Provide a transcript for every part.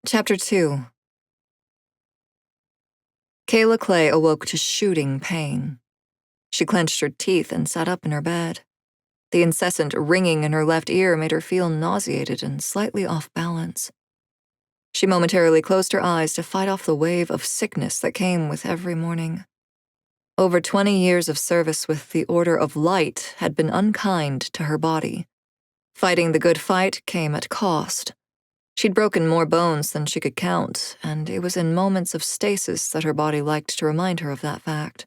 Chapter 2. Kayla Clay awoke to shooting pain. She clenched her teeth and sat up in her bed. The incessant ringing in her left ear made her feel nauseated and slightly off balance. She momentarily closed her eyes to fight off the wave of sickness that came with every morning. Over 20 years of service with the Order of Light had been unkind to her body. Fighting the good fight came at cost. She'd broken more bones than she could count, and it was in moments of stasis that her body liked to remind her of that fact.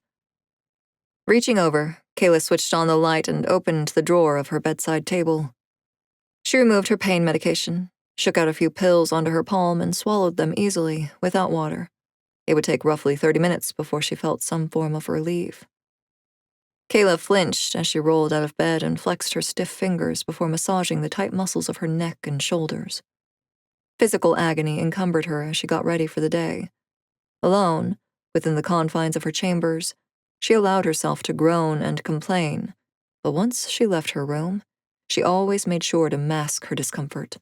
Reaching over, Kayla switched on the light and opened the drawer of her bedside table. She removed her pain medication, shook out a few pills onto her palm, and swallowed them easily, without water. It would take roughly 30 minutes before she felt some form of relief. Kayla flinched as she rolled out of bed and flexed her stiff fingers before massaging the tight muscles of her neck and shoulders. Physical agony encumbered her as she got ready for the day. Alone, within the confines of her chambers, she allowed herself to groan and complain, but once she left her room, she always made sure to mask her discomfort.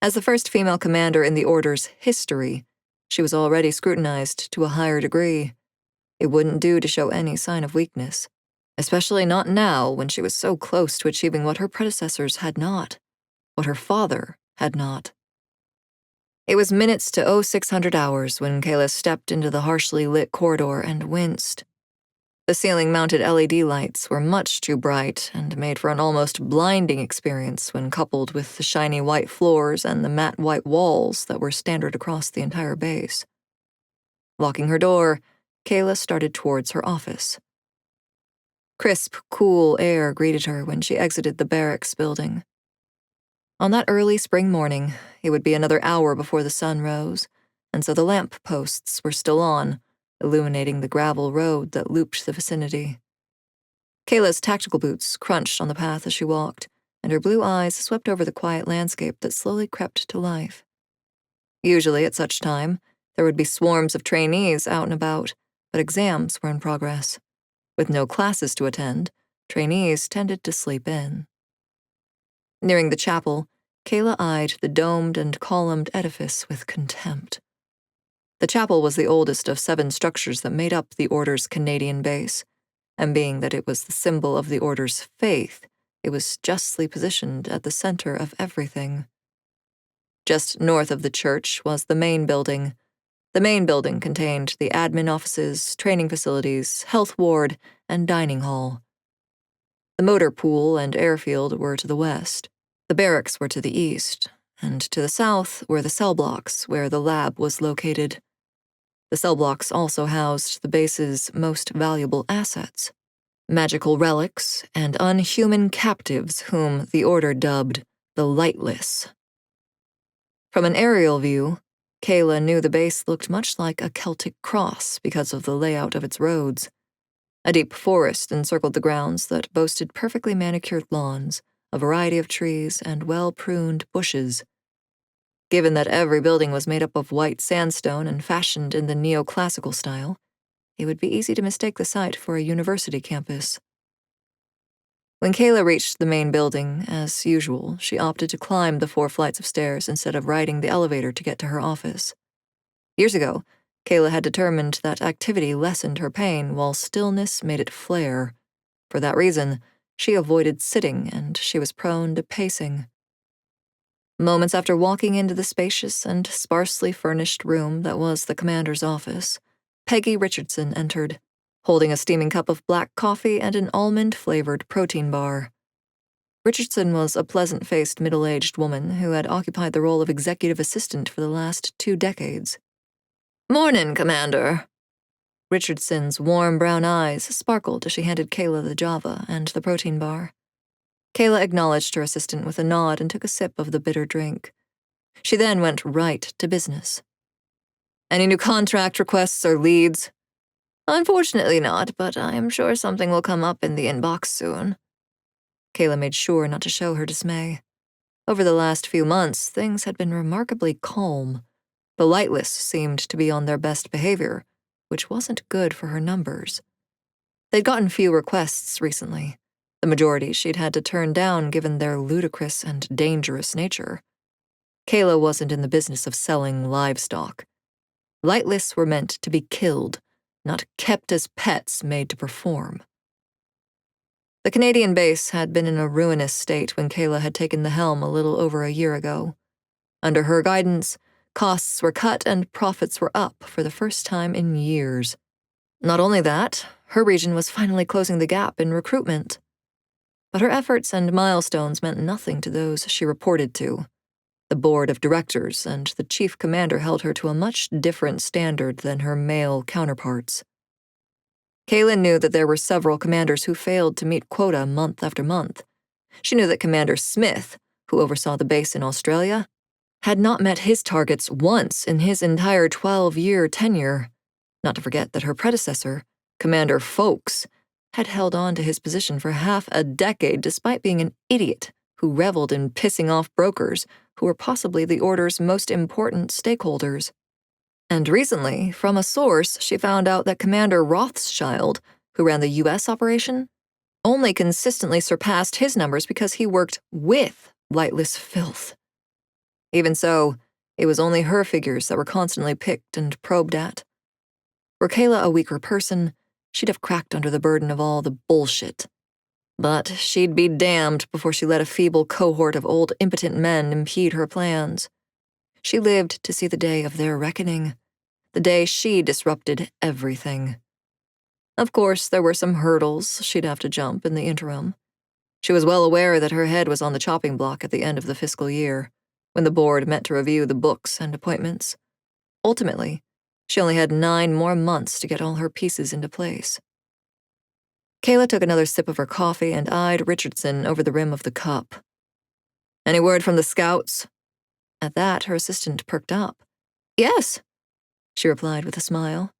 As the first female commander in the Order's history, she was already scrutinized to a higher degree. It wouldn't do to show any sign of weakness, especially not now when she was so close to achieving what her predecessors had not, what her father had not. It was minutes to 0600 hours when Kayla stepped into the harshly lit corridor and winced. The ceiling-mounted LED lights were much too bright and made for an almost blinding experience when coupled with the shiny white floors and the matte white walls that were standard across the entire base. Locking her door, Kayla started towards her office. Crisp, cool air greeted her when she exited the barracks building. On that early spring morning, it would be another hour before the sun rose, and so the lamp posts were still on, illuminating the gravel road that looped the vicinity. Kayla's tactical boots crunched on the path as she walked, and her blue eyes swept over the quiet landscape that slowly crept to life. Usually at such time, there would be swarms of trainees out and about, but exams were in progress. With no classes to attend, trainees tended to sleep in. Nearing the chapel, Kayla eyed the domed and columned edifice with contempt. The chapel was the oldest of 7 structures that made up the Order's Canadian base, and being that it was the symbol of the Order's faith, it was justly positioned at the center of everything. Just north of the church was the main building. The main building contained the admin offices, training facilities, health ward, and dining hall. The motor pool and airfield were to the west. The barracks were to the east, and to the south were the cell blocks where the lab was located. The cell blocks also housed the base's most valuable assets, magical relics and unhuman captives whom the Order dubbed the Lightless. From an aerial view, Kayla knew the base looked much like a Celtic cross because of the layout of its roads. A deep forest encircled the grounds that boasted perfectly manicured lawns, a variety of trees, and well-pruned bushes. Given that every building was made up of white sandstone and fashioned in the neoclassical style, it would be easy to mistake the site for a university campus. When Kayla reached the main building, as usual, she opted to climb the 4 flights of stairs instead of riding the elevator to get to her office. Years ago, Kayla had determined that activity lessened her pain while stillness made it flare. For that reason, she avoided sitting and she was prone to pacing. Moments after walking into the spacious and sparsely furnished room that was the commander's office, Peggy Richardson entered, holding a steaming cup of black coffee and an almond-flavored protein bar. Richardson was a pleasant-faced middle-aged woman who had occupied the role of executive assistant for the last 2 decades. "Mornin', Commander." Richardson's warm brown eyes sparkled as she handed Kayla the Java and the protein bar. Kayla acknowledged her assistant with a nod and took a sip of the bitter drink. She then went right to business. "Any new contract requests or leads?" "Unfortunately not, but I am sure something will come up in the inbox soon." Kayla made sure not to show her dismay. Over the last few months, things had been remarkably calm. The Lightless seemed to be on their best behavior, which wasn't good for her numbers. They'd gotten few requests recently. The majority she'd had to turn down given their ludicrous and dangerous nature. Kayla wasn't in the business of selling livestock. Lightless were meant to be killed, not kept as pets made to perform. The Canadian base had been in a ruinous state when Kayla had taken the helm a little over a year ago. Under her guidance, costs were cut and profits were up for the first time in years. Not only that, her region was finally closing the gap in recruitment. But her efforts and milestones meant nothing to those she reported to. The board of directors and the chief commander held her to a much different standard than her male counterparts. Kayla knew that there were several commanders who failed to meet quota month after month. She knew that Commander Smith, who oversaw the base in Australia, had not met his targets once in his entire 12-year tenure, not to forget that her predecessor, Commander Folks, had held on to his position for half a decade despite being an idiot who reveled in pissing off brokers who were possibly the Order's most important stakeholders. And recently, from a source, she found out that Commander Rothschild, who ran the U.S. operation, only consistently surpassed his numbers because he worked with lightless filth. Even so, it was only her figures that were constantly picked and probed at. Were Kayla a weaker person, she'd have cracked under the burden of all the bullshit. But she'd be damned before she let a feeble cohort of old impotent men impede her plans. She lived to see the day of their reckoning, the day she disrupted everything. Of course, there were some hurdles she'd have to jump in the interim. She was well aware that her head was on the chopping block at the end of the fiscal year, when the board met to review the books and appointments. Ultimately, she only had 9 more months to get all her pieces into place. Kayla took another sip of her coffee and eyed Richardson over the rim of the cup. "Any word from the scouts?" At that, her assistant perked up. "Yes," she replied with a smile.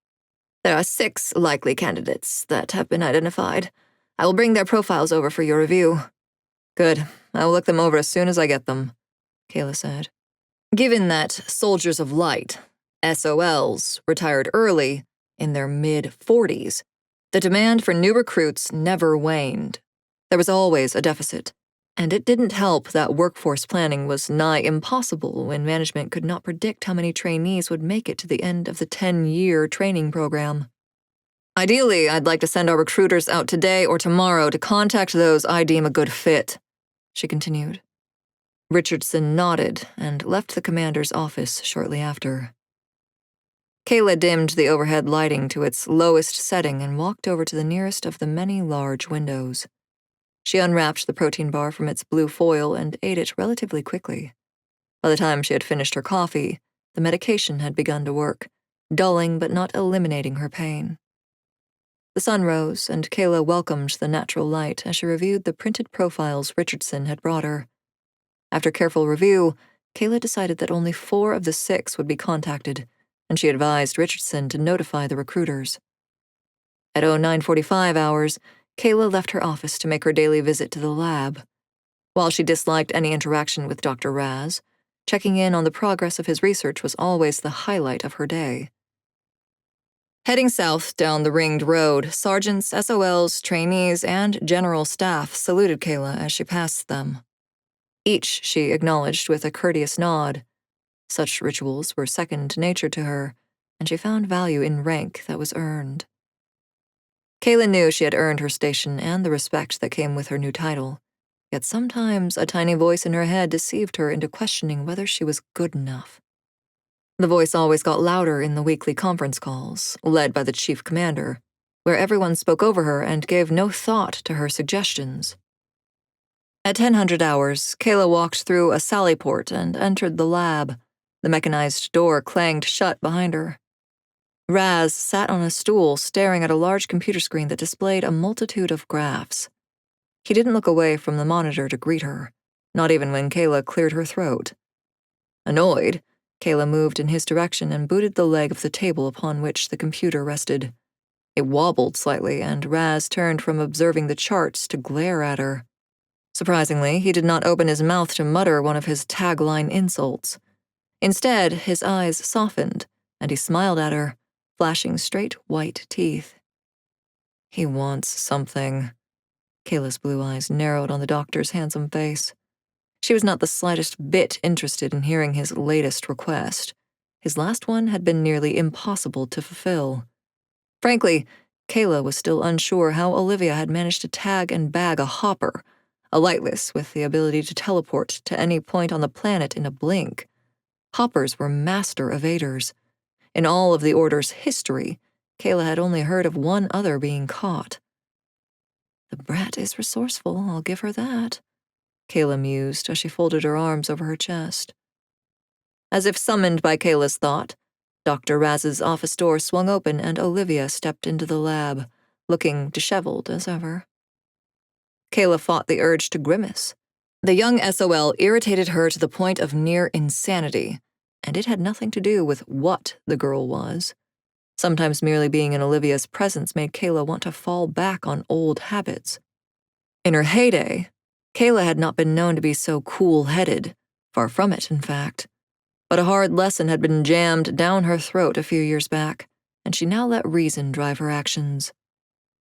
"There are 6 likely candidates that have been identified. I will bring their profiles over for your review." "Good. I will look them over as soon as I get them," Kayla said. Given that Soldiers of Light, SOLs, retired early, in their mid-40s, the demand for new recruits never waned. There was always a deficit, and it didn't help that workforce planning was nigh impossible when management could not predict how many trainees would make it to the end of the 10-year training program. "Ideally, I'd like to send our recruiters out today or tomorrow to contact those I deem a good fit," she continued. Richardson nodded and left the commander's office shortly after. Kayla dimmed the overhead lighting to its lowest setting and walked over to the nearest of the many large windows. She unwrapped the protein bar from its blue foil and ate it relatively quickly. By the time she had finished her coffee, the medication had begun to work, dulling but not eliminating her pain. The sun rose, and Kayla welcomed the natural light as she reviewed the printed profiles Richardson had brought her. After careful review, Kayla decided that only 4 of the 6 would be contacted, and she advised Richardson to notify the recruiters. At 09:45 hours, Kayla left her office to make her daily visit to the lab. While she disliked any interaction with Dr. Raz, checking in on the progress of his research was always the highlight of her day. Heading south down the ringed road, sergeants, SOLs, trainees, and general staff saluted Kayla as she passed them. Each she acknowledged with a courteous nod. Such rituals were second nature to her, and she found value in rank that was earned. Kayla knew she had earned her station and the respect that came with her new title, yet sometimes a tiny voice in her head deceived her into questioning whether she was good enough. The voice always got louder in the weekly conference calls, led by the chief commander, where everyone spoke over her and gave no thought to her suggestions. At 1000 hours, Kayla walked through a sally port and entered the lab. The mechanized door clanged shut behind her. Raz sat on a stool staring at a large computer screen that displayed a multitude of graphs. He didn't look away from the monitor to greet her, not even when Kayla cleared her throat. Annoyed, Kayla moved in his direction and booted the leg of the table upon which the computer rested. It wobbled slightly, and Raz turned from observing the charts to glare at her. Surprisingly, he did not open his mouth to mutter one of his tagline insults. Instead, his eyes softened, and he smiled at her, flashing straight white teeth. "He wants something." Kayla's blue eyes narrowed on the doctor's handsome face. She was not the slightest bit interested in hearing his latest request. His last one had been nearly impossible to fulfill. Frankly, Kayla was still unsure how Olivia had managed to tag and bag a hopper, a lightless with the ability to teleport to any point on the planet in a blink. Hoppers were master evaders. In all of the Order's history, Kayla had only heard of one other being caught. The brat is resourceful, I'll give her that, Kayla mused as she folded her arms over her chest. As if summoned by Kayla's thought, Dr. Raz's office door swung open and Olivia stepped into the lab, looking disheveled as ever. Kayla fought the urge to grimace. The young SOL irritated her to the point of near insanity, and it had nothing to do with what the girl was. Sometimes merely being in Olivia's presence made Kayla want to fall back on old habits. In her heyday, Kayla had not been known to be so cool-headed, far from it, in fact. But a hard lesson had been jammed down her throat a few years back, and she now let reason drive her actions.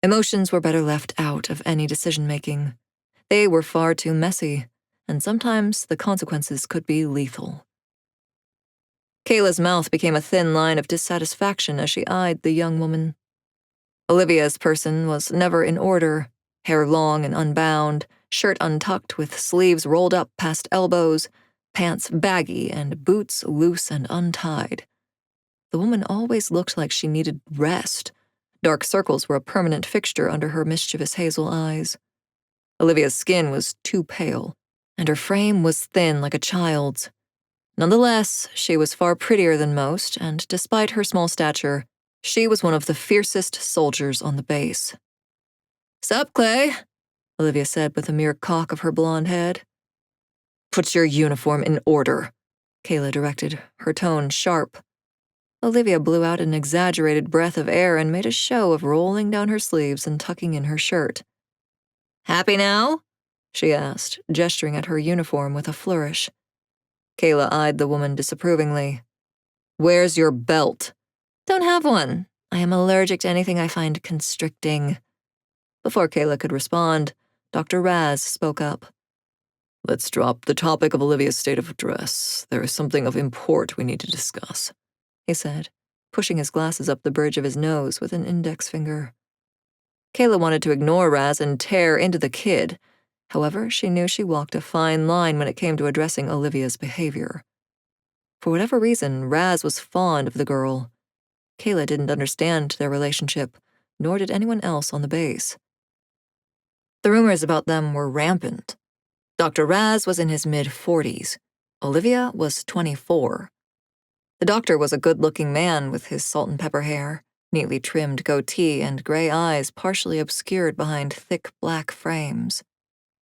Emotions were better left out of any decision-making. They were far too messy, and sometimes the consequences could be lethal. Kayla's mouth became a thin line of dissatisfaction as she eyed the young woman. Olivia's person was never in order, hair long and unbound, shirt untucked with sleeves rolled up past elbows, pants baggy and boots loose and untied. The woman always looked like she needed rest. Dark circles were a permanent fixture under her mischievous hazel eyes. Olivia's skin was too pale, and her frame was thin like a child's. Nonetheless, she was far prettier than most, and despite her small stature, she was one of the fiercest soldiers on the base. "Sup, Clay?" Olivia said with a mere cock of her blonde head. "Put your uniform in order," Kayla directed, her tone sharp. Olivia blew out an exaggerated breath of air and made a show of rolling down her sleeves and tucking in her shirt. "Happy now?" she asked, gesturing at her uniform with a flourish. Kayla eyed the woman disapprovingly. "Where's your belt?" "Don't have one. I am allergic to anything I find constricting." Before Kayla could respond, Dr. Raz spoke up. "Let's drop the topic of Olivia's state of dress. There is something of import we need to discuss," he said, pushing his glasses up the bridge of his nose with an index finger. Kayla wanted to ignore Raz and tear into the kid. However, she knew she walked a fine line when it came to addressing Olivia's behavior. For whatever reason, Raz was fond of the girl. Kayla didn't understand their relationship, nor did anyone else on the base. The rumors about them were rampant. Dr. Raz was in his mid-40s. Olivia was 24. The doctor was a good-looking man with his salt-and-pepper hair, neatly trimmed goatee and gray eyes partially obscured behind thick black frames.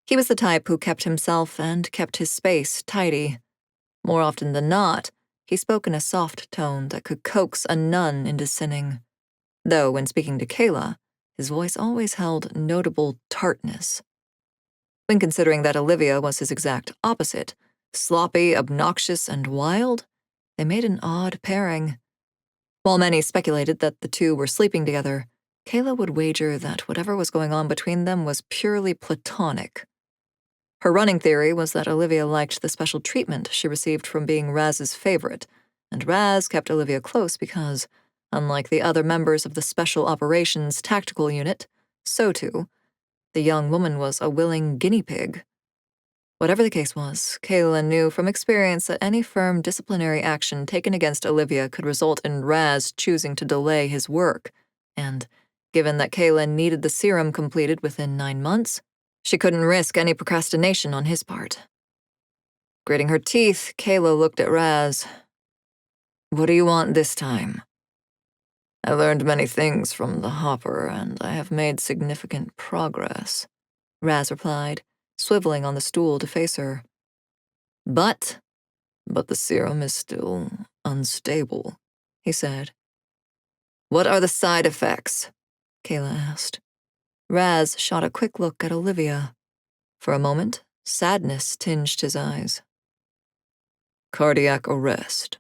He was the type who kept himself and kept his space tidy. More often than not, he spoke in a soft tone that could coax a nun into sinning. Though, when speaking to Kayla, his voice always held notable tartness. When considering that Olivia was his exact opposite, sloppy, obnoxious, and wild, they made an odd pairing. While many speculated that the two were sleeping together, Kayla would wager that whatever was going on between them was purely platonic. Her running theory was that Olivia liked the special treatment she received from being Raz's favorite, and Raz kept Olivia close because, unlike the other members of the Special Operations Tactical Unit, SOTU, the young woman was a willing guinea pig. Whatever the case was, Kayla knew from experience that any firm disciplinary action taken against Olivia could result in Raz choosing to delay his work, and, given that Kayla needed the serum completed within 9 months, she couldn't risk any procrastination on his part. Gritting her teeth, Kayla looked at Raz. "What do you want this time?" "I learned many things from the Hopper, and I have made significant progress," Raz replied, swiveling on the stool to face her. But the serum is still unstable," he said. "What are the side effects?" Kayla asked. Raz shot a quick look at Olivia. For a moment, sadness tinged his eyes. "Cardiac arrest."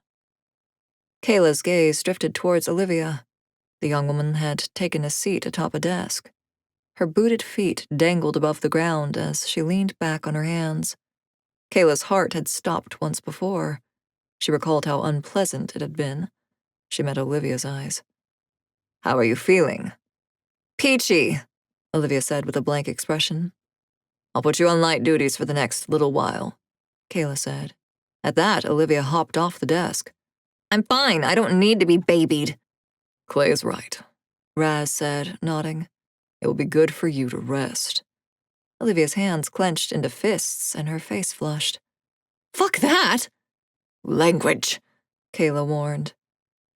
Kayla's gaze drifted towards Olivia. The young woman had taken a seat atop a desk. Her booted feet dangled above the ground as she leaned back on her hands. Kayla's heart had stopped once before. She recalled how unpleasant it had been. She met Olivia's eyes. "How are you feeling?" "Peachy," Olivia said with a blank expression. "I'll put you on light duties for the next little while," Kayla said. At that, Olivia hopped off the desk. "I'm fine. I don't need to be babied." "Clay is right," Raz said, nodding. "It will be good for you to rest." Olivia's hands clenched into fists and her face flushed. "Fuck that!" "Language," Kayla warned.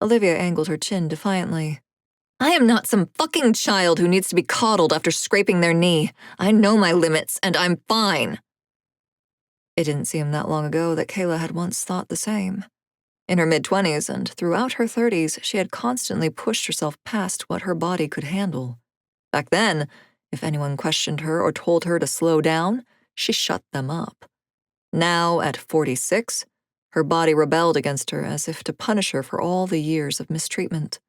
Olivia angled her chin defiantly. "I am not some fucking child who needs to be coddled after scraping their knee. I know my limits, and I'm fine." It didn't seem that long ago that Kayla had once thought the same. In her mid-20s and throughout her 30s, she had constantly pushed herself past what her body could handle. Back then, if anyone questioned her or told her to slow down, she shut them up. Now, at 46, her body rebelled against her as if to punish her for all the years of mistreatment.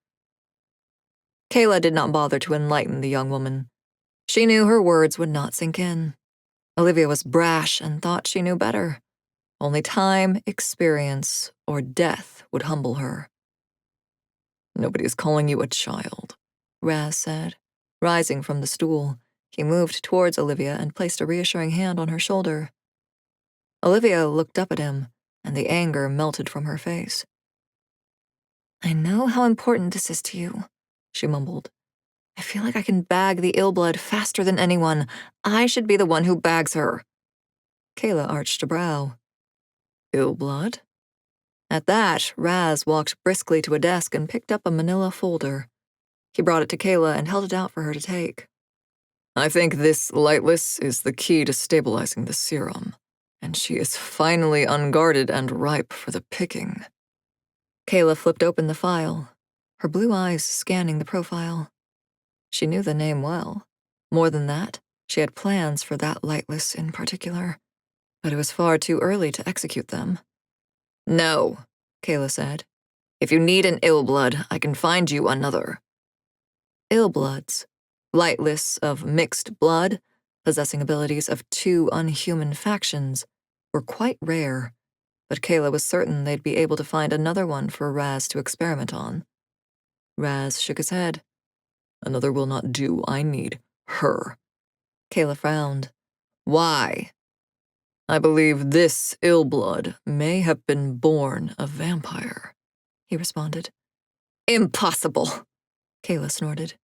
Kayla did not bother to enlighten the young woman. She knew her words would not sink in. Olivia was brash and thought she knew better. Only time, experience, or death would humble her. "Nobody is calling you a child," Raz said. Rising from the stool, he moved towards Olivia and placed a reassuring hand on her shoulder. Olivia looked up at him, and the anger melted from her face. "I know how important this is to you," she mumbled. "I feel like I can bag the ill blood faster than anyone. I should be the one who bags her." Kayla arched a brow. "Ill blood?" At that, Raz walked briskly to a desk and picked up a manila folder. He brought it to Kayla and held it out for her to take. "I think this lightless is the key to stabilizing the serum, and she is finally unguarded and ripe for the picking." Kayla flipped open the file, her blue eyes scanning the profile. She knew the name well. More than that, she had plans for that lightless in particular, but it was far too early to execute them. "No," Kayla said. "If you need an ill blood, I can find you another." Ill bloods, lightless of mixed blood, possessing abilities of two unhuman factions, were quite rare, but Kayla was certain they'd be able to find another one for Raz to experiment on. Raz shook his head. "Another will not do. I need her." Kayla frowned. "Why?" "I believe this ill blood may have been born a vampire," he responded. "Impossible," Kayla snorted.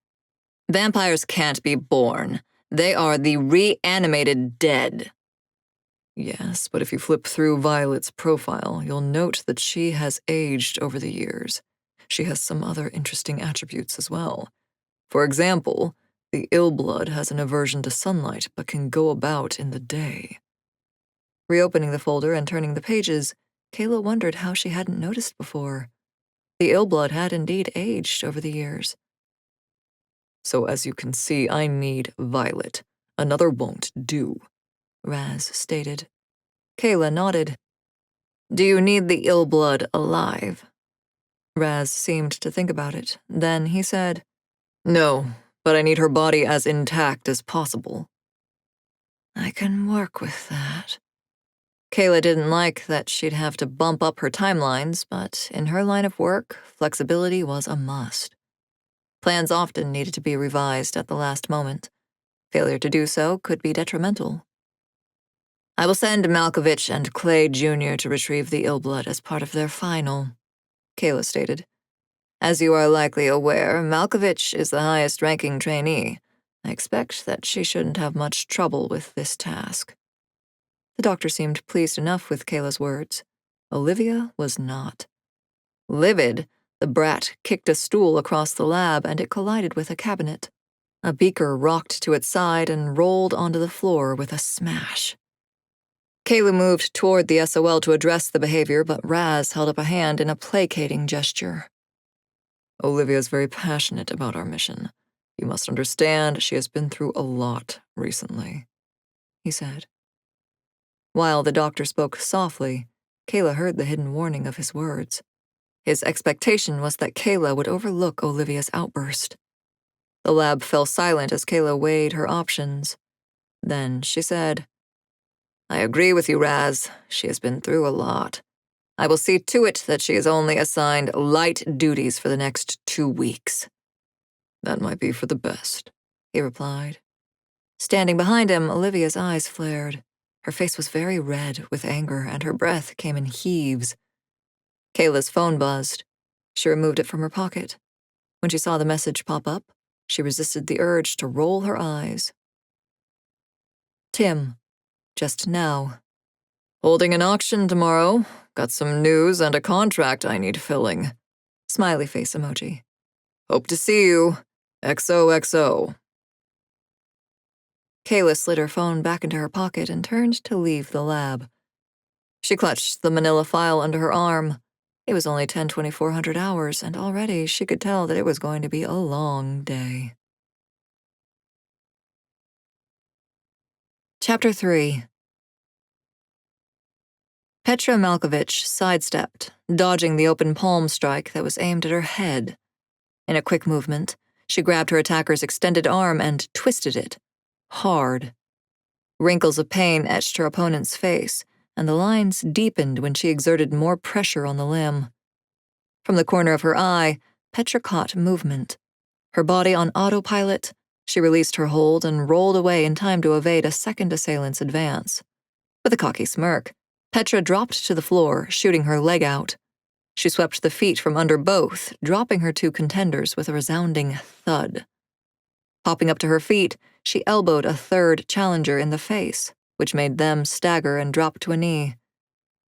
"Vampires can't be born. They are the reanimated dead." "Yes, but if you flip through Violet's profile, you'll note that she has aged over the years. She has some other interesting attributes as well. For example, the ill blood has an aversion to sunlight but can go about in the day." Reopening the folder and turning the pages, Kayla wondered how she hadn't noticed before. The ill blood had indeed aged over the years. "So as you can see, I need Violet. Another won't do," Raz stated. Kayla nodded. "Do you need the ill blood alive?" Raz seemed to think about it. Then he said, "No, but I need her body as intact as possible." "I can work with that." Kayla didn't like that she'd have to bump up her timelines, but in her line of work, flexibility was a must. Plans often needed to be revised at the last moment. Failure to do so could be detrimental. "I will send Malkovitch and Clay Jr. to retrieve the ill blood as part of their final," Kayla stated. "As you are likely aware, Malkovitch is the highest-ranking trainee. I expect that she shouldn't have much trouble with this task." The doctor seemed pleased enough with Kayla's words. Olivia was not. Livid, the brat kicked a stool across the lab and it collided with a cabinet. A beaker rocked to its side and rolled onto the floor with a smash. Kayla moved toward the SOL to address the behavior, but Raz held up a hand in a placating gesture. "Olivia is very passionate about our mission. You must understand she has been through a lot recently," he said. While the doctor spoke softly, Kayla heard the hidden warning of his words. His expectation was that Kayla would overlook Olivia's outburst. The lab fell silent as Kayla weighed her options. Then she said, I agree with you, Raz. She has been through a lot. I will see to it that she is only assigned light duties for the next 2 weeks. That might be for the best, he replied. Standing behind him, Olivia's eyes flared. Her face was very red with anger, and her breath came in heaves. Kayla's phone buzzed. She removed it from her pocket. When she saw the message pop up, she resisted the urge to roll her eyes. Tim, just now. Holding an auction tomorrow. Got some news and a contract I need filling. Smiley face emoji. Hope to see you. XOXO. Kayla slid her phone back into her pocket and turned to leave the lab. She clutched the manila file under her arm. It was only 10/2400 hours, and already she could tell that it was going to be a long day. Chapter 3. Petra Malkovitch sidestepped, dodging the open palm strike that was aimed at her head. In a quick movement, she grabbed her attacker's extended arm and twisted it. Hard. Wrinkles of pain etched her opponent's face, and the lines deepened when she exerted more pressure on the limb. From the corner of her eye, Petra caught movement. Her body on autopilot, she released her hold and rolled away in time to evade a second assailant's advance. With a cocky smirk, Petra dropped to the floor, shooting her leg out. She swept the feet from under both, dropping her 2 contenders with a resounding thud. Hopping up to her feet, she elbowed a third challenger in the face, which made them stagger and drop to a knee.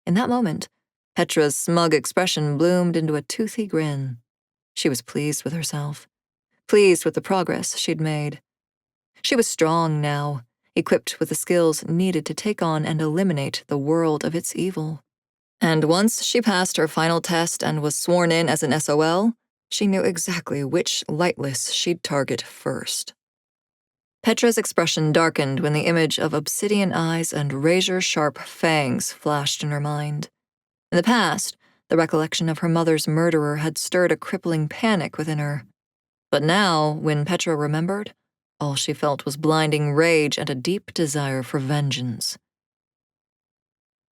In that moment, Petra's smug expression bloomed into a toothy grin. She was pleased with herself, pleased with the progress she'd made. She was strong now, equipped with the skills needed to take on and eliminate the world of its evil. And once she passed her final test and was sworn in as an SOL, she knew exactly which lightless she'd target first. Petra's expression darkened when the image of obsidian eyes and razor-sharp fangs flashed in her mind. In the past, the recollection of her mother's murderer had stirred a crippling panic within her. But now, when Petra remembered, all she felt was blinding rage and a deep desire for vengeance.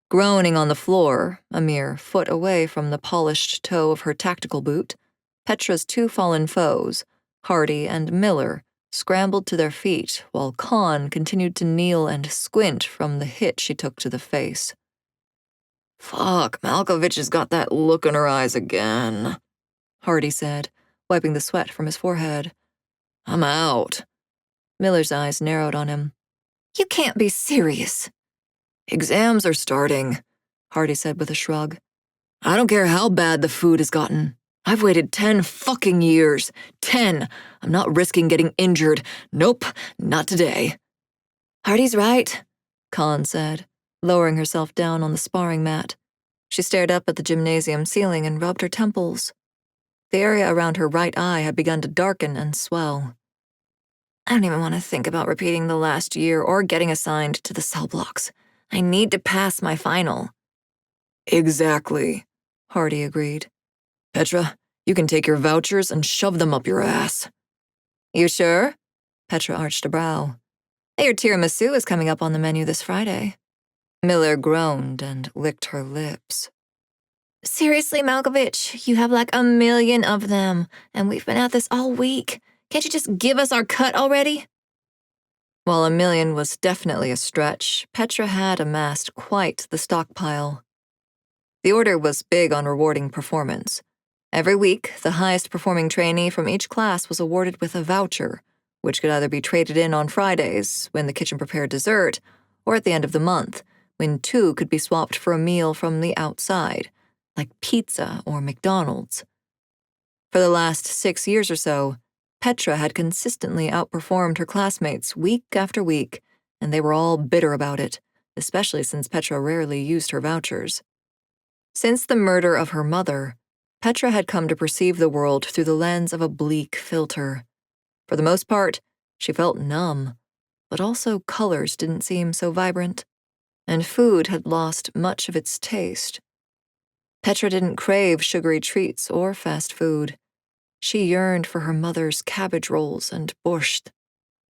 Groaning on the floor, a mere foot away from the polished toe of her tactical boot, Petra's 2 fallen foes, Hardy and Miller, scrambled to their feet while Khan continued to kneel and squint from the hit she took to the face. Fuck, Malkovitch has got that look in her eyes again, Hardy said, wiping the sweat from his forehead. I'm out. Miller's eyes narrowed on him. You can't be serious. Exams are starting, Hardy said with a shrug. I don't care how bad the food has gotten. I've waited 10 fucking years. 10. I'm not risking getting injured. Nope, not today. Hardy's right, Khan said, lowering herself down on the sparring mat. She stared up at the gymnasium ceiling and rubbed her temples. The area around her right eye had begun to darken and swell. I don't even want to think about repeating the last year or getting assigned to the cell blocks. I need to pass my final. Exactly, Hardy agreed. Petra, you can take your vouchers and shove them up your ass. You sure? Petra arched a brow. Your tiramisu is coming up on the menu this Friday. Miller groaned and licked her lips. Seriously, Malkovitch, you have like 1,000,000 of them, and we've been at this all week. Can't you just give us our cut already? While 1,000,000 was definitely a stretch, Petra had amassed quite the stockpile. The order was big on rewarding performance. Every week, the highest-performing trainee from each class was awarded with a voucher, which could either be traded in on Fridays, when the kitchen prepared dessert, or at the end of the month, when 2 could be swapped for a meal from the outside, like pizza or McDonald's. For the last 6 years or so, Petra had consistently outperformed her classmates week after week, and they were all bitter about it, especially since Petra rarely used her vouchers. Since the murder of her mother, Petra had come to perceive the world through the lens of a bleak filter. For the most part, she felt numb, but also colors didn't seem so vibrant, and food had lost much of its taste. Petra didn't crave sugary treats or fast food. She yearned for her mother's cabbage rolls and borscht.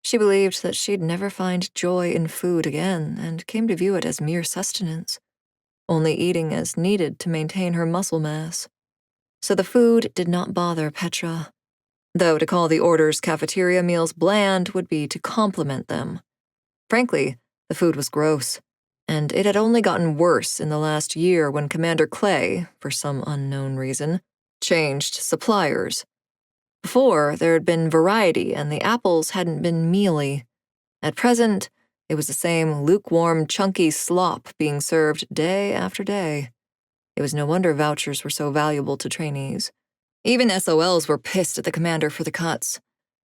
She believed that she'd never find joy in food again and came to view it as mere sustenance, only eating as needed to maintain her muscle mass. So the food did not bother Petra, though to call the Order's cafeteria meals bland would be to compliment them. Frankly, the food was gross, and it had only gotten worse in the last year when Commander Clay, for some unknown reason, changed suppliers. Before, there had been variety and the apples hadn't been mealy. At present, it was the same lukewarm, chunky slop being served day after day. It was no wonder vouchers were so valuable to trainees. Even SOLs were pissed at the commander for the cuts,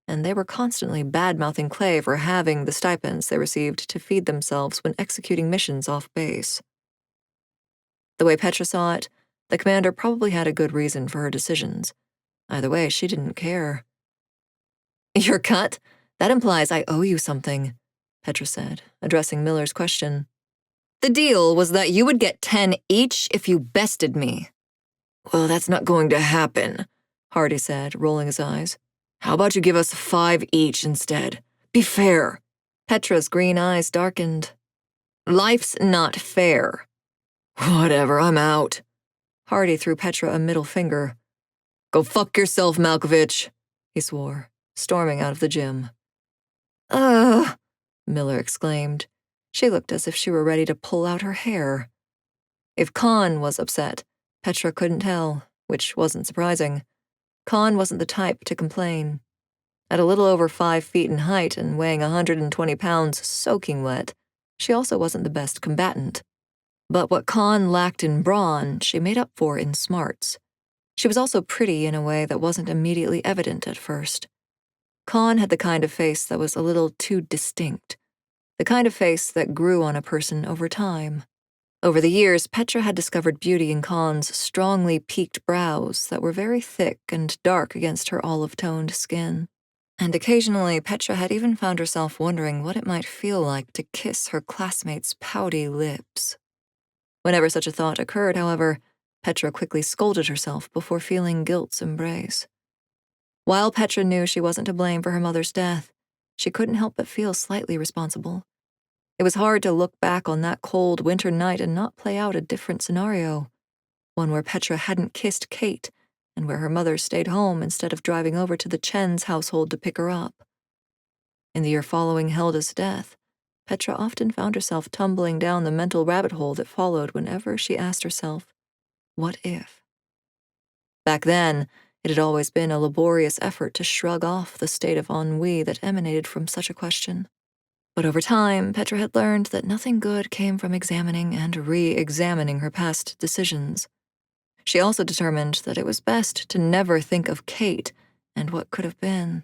and they were constantly bad-mouthing Clay for having the stipends they received to feed themselves when executing missions off base. The way Petra saw it, the commander probably had a good reason for her decisions. Either way, she didn't care. "Your cut? That implies I owe you something," Petra said, addressing Miller's question. "The deal was that you would get 10 each if you bested me." "Well, that's not going to happen," Hardy said, rolling his eyes. "How about you give us 5 each instead? Be fair." Petra's green eyes darkened. "Life's not fair." "Whatever, I'm out." Hardy threw Petra a middle finger. "Go fuck yourself, Malkovitch," he swore, storming out of the gym. "Ugh," Miller exclaimed. She looked as if she were ready to pull out her hair. If Khan was upset, Petra couldn't tell, which wasn't surprising. Khan wasn't the type to complain. At a little over 5 feet in height and weighing 120 pounds soaking wet, she also wasn't the best combatant. But what Khan lacked in brawn, she made up for in smarts. She was also pretty in a way that wasn't immediately evident at first. Khan had the kind of face that was a little too distinct, the kind of face that grew on a person over time. Over the years, Petra had discovered beauty in Khan's strongly peaked brows that were very thick and dark against her olive-toned skin. And occasionally, Petra had even found herself wondering what it might feel like to kiss her classmates' pouty lips. Whenever such a thought occurred, however, Petra quickly scolded herself before feeling guilt's embrace. While Petra knew she wasn't to blame for her mother's death, she couldn't help but feel slightly responsible. It was hard to look back on that cold winter night and not play out a different scenario, one where Petra hadn't kissed Kate and where her mother stayed home instead of driving over to the Chen's household to pick her up. In the year following Hilda's death, Petra often found herself tumbling down the mental rabbit hole that followed whenever she asked herself, what if? Back then, it had always been a laborious effort to shrug off the state of ennui that emanated from such a question. But over time, Petra had learned that nothing good came from examining and re-examining her past decisions. She also determined that it was best to never think of Kate and what could have been.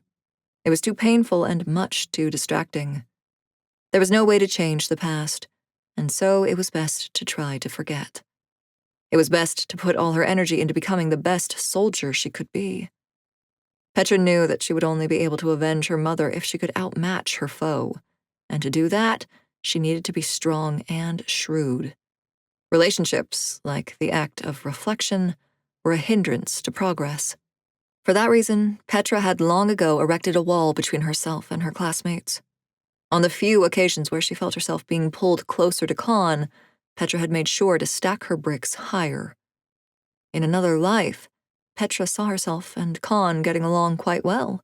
It was too painful and much too distracting. There was no way to change the past, and so it was best to try to forget. It was best to put all her energy into becoming the best soldier she could be. Petra knew that she would only be able to avenge her mother if she could outmatch her foe, and to do that, she needed to be strong and shrewd. Relationships, like the act of reflection, were a hindrance to progress. For that reason, Petra had long ago erected a wall between herself and her classmates. On the few occasions where she felt herself being pulled closer to Khan, Petra had made sure to stack her bricks higher. In another life, Petra saw herself and Khan getting along quite well.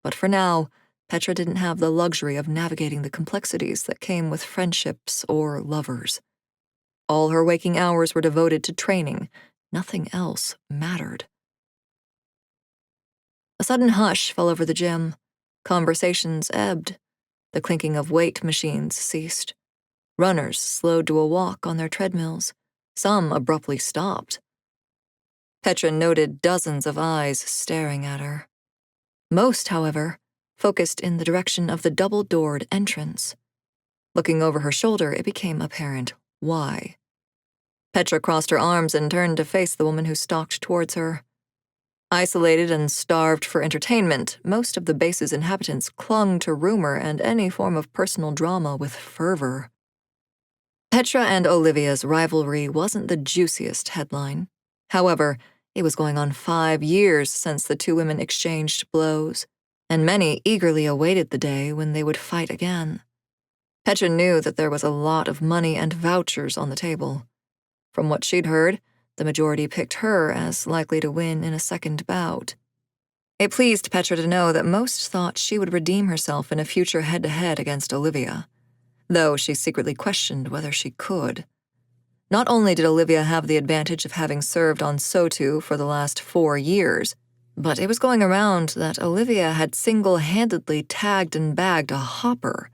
But for now, Petra didn't have the luxury of navigating the complexities that came with friendships or lovers. All her waking hours were devoted to training. Nothing else mattered. A sudden hush fell over the gym. Conversations ebbed. The clinking of weight machines ceased. Runners slowed to a walk on their treadmills. Some abruptly stopped. Petra noted dozens of eyes staring at her. Most, however, focused in the direction of the double-doored entrance. Looking over her shoulder, it became apparent why. Petra crossed her arms and turned to face the woman who stalked towards her. Isolated and starved for entertainment, most of the base's inhabitants clung to rumor and any form of personal drama with fervor. Petra and Olivia's rivalry wasn't the juiciest headline. However, it was going on 5 years since the two women exchanged blows, and many eagerly awaited the day when they would fight again. Petra knew that there was a lot of money and vouchers on the table. From what she'd heard, the majority picked her as likely to win in a second bout. It pleased Petra to know that most thought she would redeem herself in a future head-to-head against Olivia, though she secretly questioned whether she could. Not only did Olivia have the advantage of having served on Sotu for the last 4 years, but it was going around that Olivia had single-handedly tagged and bagged a hopper.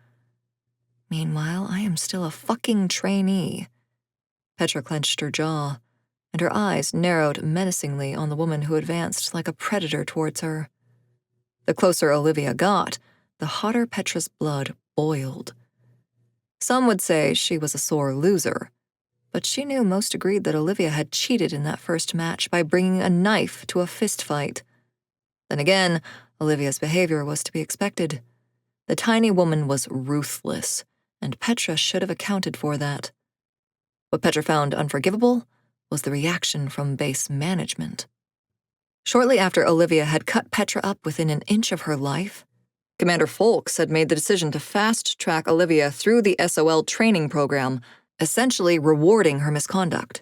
Meanwhile, I am still a fucking trainee. Petra clenched her jaw, and her eyes narrowed menacingly on the woman who advanced like a predator towards her. The closer Olivia got, the hotter Petra's blood boiled. Some would say she was a sore loser, but she knew most agreed that Olivia had cheated in that first match by bringing a knife to a fistfight. Then again, Olivia's behavior was to be expected. The tiny woman was ruthless, and Petra should have accounted for that. What Petra found unforgivable was the reaction from base management. Shortly after Olivia had cut Petra up within an inch of her life, Commander Folks had made the decision to fast-track Olivia through the SOL training program, essentially rewarding her misconduct.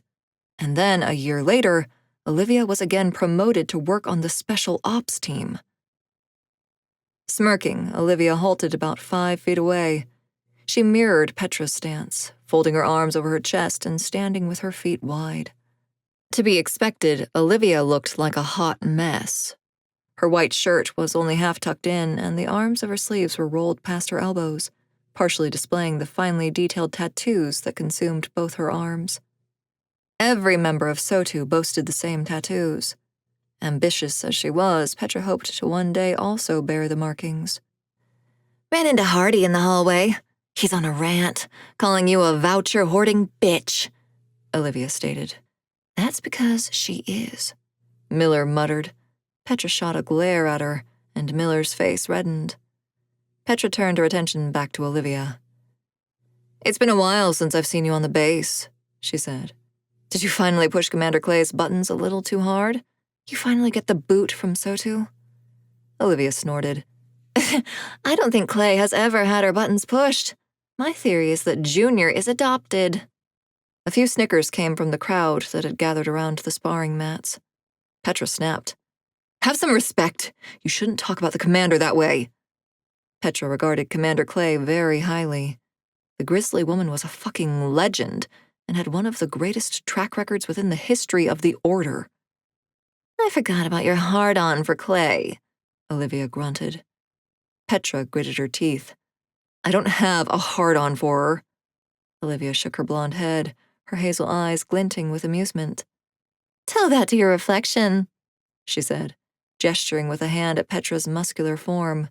And then, a year later, Olivia was again promoted to work on the Special Ops team. Smirking, Olivia halted about 5 feet away. She mirrored Petra's stance, folding her arms over her chest and standing with her feet wide. To be expected, Olivia looked like a hot mess. Her white shirt was only half tucked in, and the arms of her sleeves were rolled past her elbows, partially displaying the finely detailed tattoos that consumed both her arms. Every member of Sotu boasted the same tattoos. Ambitious as she was, Petra hoped to one day also bear the markings. "Ran into Hardy in the hallway. He's on a rant, calling you a voucher-hoarding bitch," Olivia stated. "That's because she is," Miller muttered. Petra shot a glare at her, and Miller's face reddened. Petra turned her attention back to Olivia. "It's been a while since I've seen you on the base," she said. "Did you finally push Commander Clay's buttons a little too hard? You finally get the boot from Sotu?" Olivia snorted. "I don't think Clay has ever had her buttons pushed. My theory is that Junior is adopted." A few snickers came from the crowd that had gathered around the sparring mats. Petra snapped. "Have some respect. You shouldn't talk about the commander that way." Petra regarded Commander Clay very highly. The grizzly woman was a fucking legend and had one of the greatest track records within the history of the Order. "I forgot about your hard-on for Clay," Olivia grunted. Petra gritted her teeth. "I don't have a hard-on for her." Olivia shook her blonde head, her hazel eyes glinting with amusement. "Tell that to your reflection," she said, gesturing with a hand at Petra's muscular form.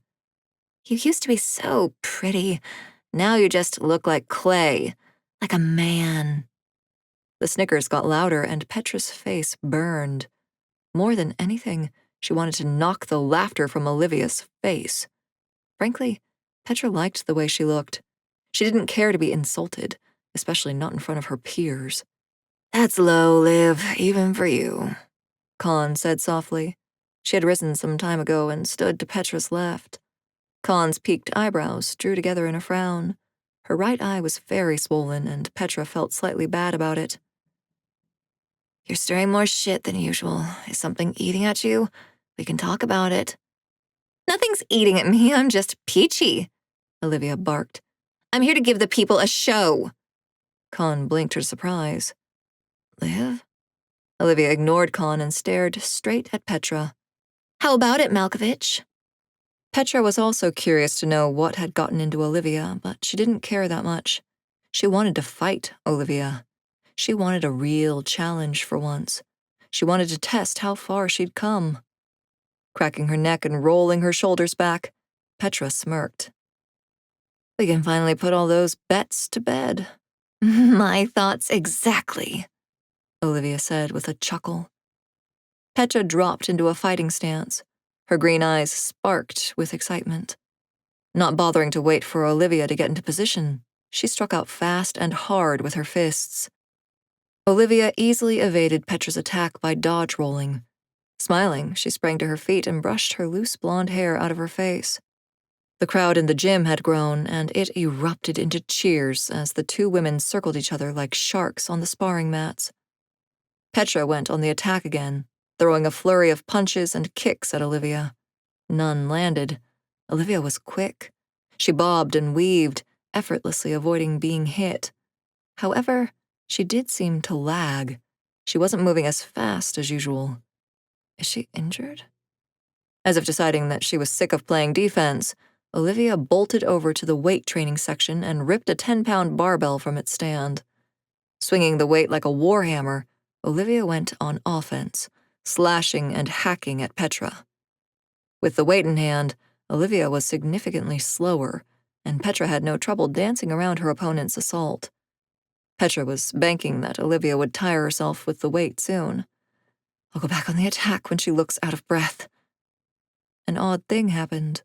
"You used to be so pretty. Now you just look like Clay, like a man." The snickers got louder, and Petra's face burned. More than anything, she wanted to knock the laughter from Olivia's face. Frankly, Petra liked the way she looked. She didn't care to be insulted, especially not in front of her peers. "That's low, Liv, even for you," Khan said softly. She had risen some time ago and stood to Petra's left. Khan's peaked eyebrows drew together in a frown. Her right eye was very swollen, and Petra felt slightly bad about it. "You're stirring more shit than usual. Is something eating at you? We can talk about it." "Nothing's eating at me, I'm just peachy," Olivia barked. "I'm here to give the people a show." Khan blinked her surprise. "Liv?" Olivia ignored Khan and stared straight at Petra. "How about it, Malkovitch?" Petra was also curious to know what had gotten into Olivia, but she didn't care that much. She wanted to fight Olivia. She wanted a real challenge for once. She wanted to test how far she'd come. Cracking her neck and rolling her shoulders back, Petra smirked. "We can finally put all those bets to bed." "My thoughts exactly," Olivia said with a chuckle. Petra dropped into a fighting stance. Her green eyes sparked with excitement. Not bothering to wait for Olivia to get into position, she struck out fast and hard with her fists. Olivia easily evaded Petra's attack by dodge rolling. Smiling, she sprang to her feet and brushed her loose blonde hair out of her face. The crowd in the gym had grown, and it erupted into cheers as the two women circled each other like sharks on the sparring mats. Petra went on the attack again, throwing a flurry of punches and kicks at Olivia. None landed. Olivia was quick. She bobbed and weaved, effortlessly avoiding being hit. However, she did seem to lag. She wasn't moving as fast as usual. Is she injured? As if deciding that she was sick of playing defense, Olivia bolted over to the weight training section and ripped a 10-pound barbell from its stand. Swinging the weight like a warhammer, Olivia went on offense, slashing and hacking at Petra. With the weight in hand, Olivia was significantly slower, and Petra had no trouble dancing around her opponent's assault. Petra was banking that Olivia would tire herself with the weight soon. I'll go back on the attack when she looks out of breath. An odd thing happened.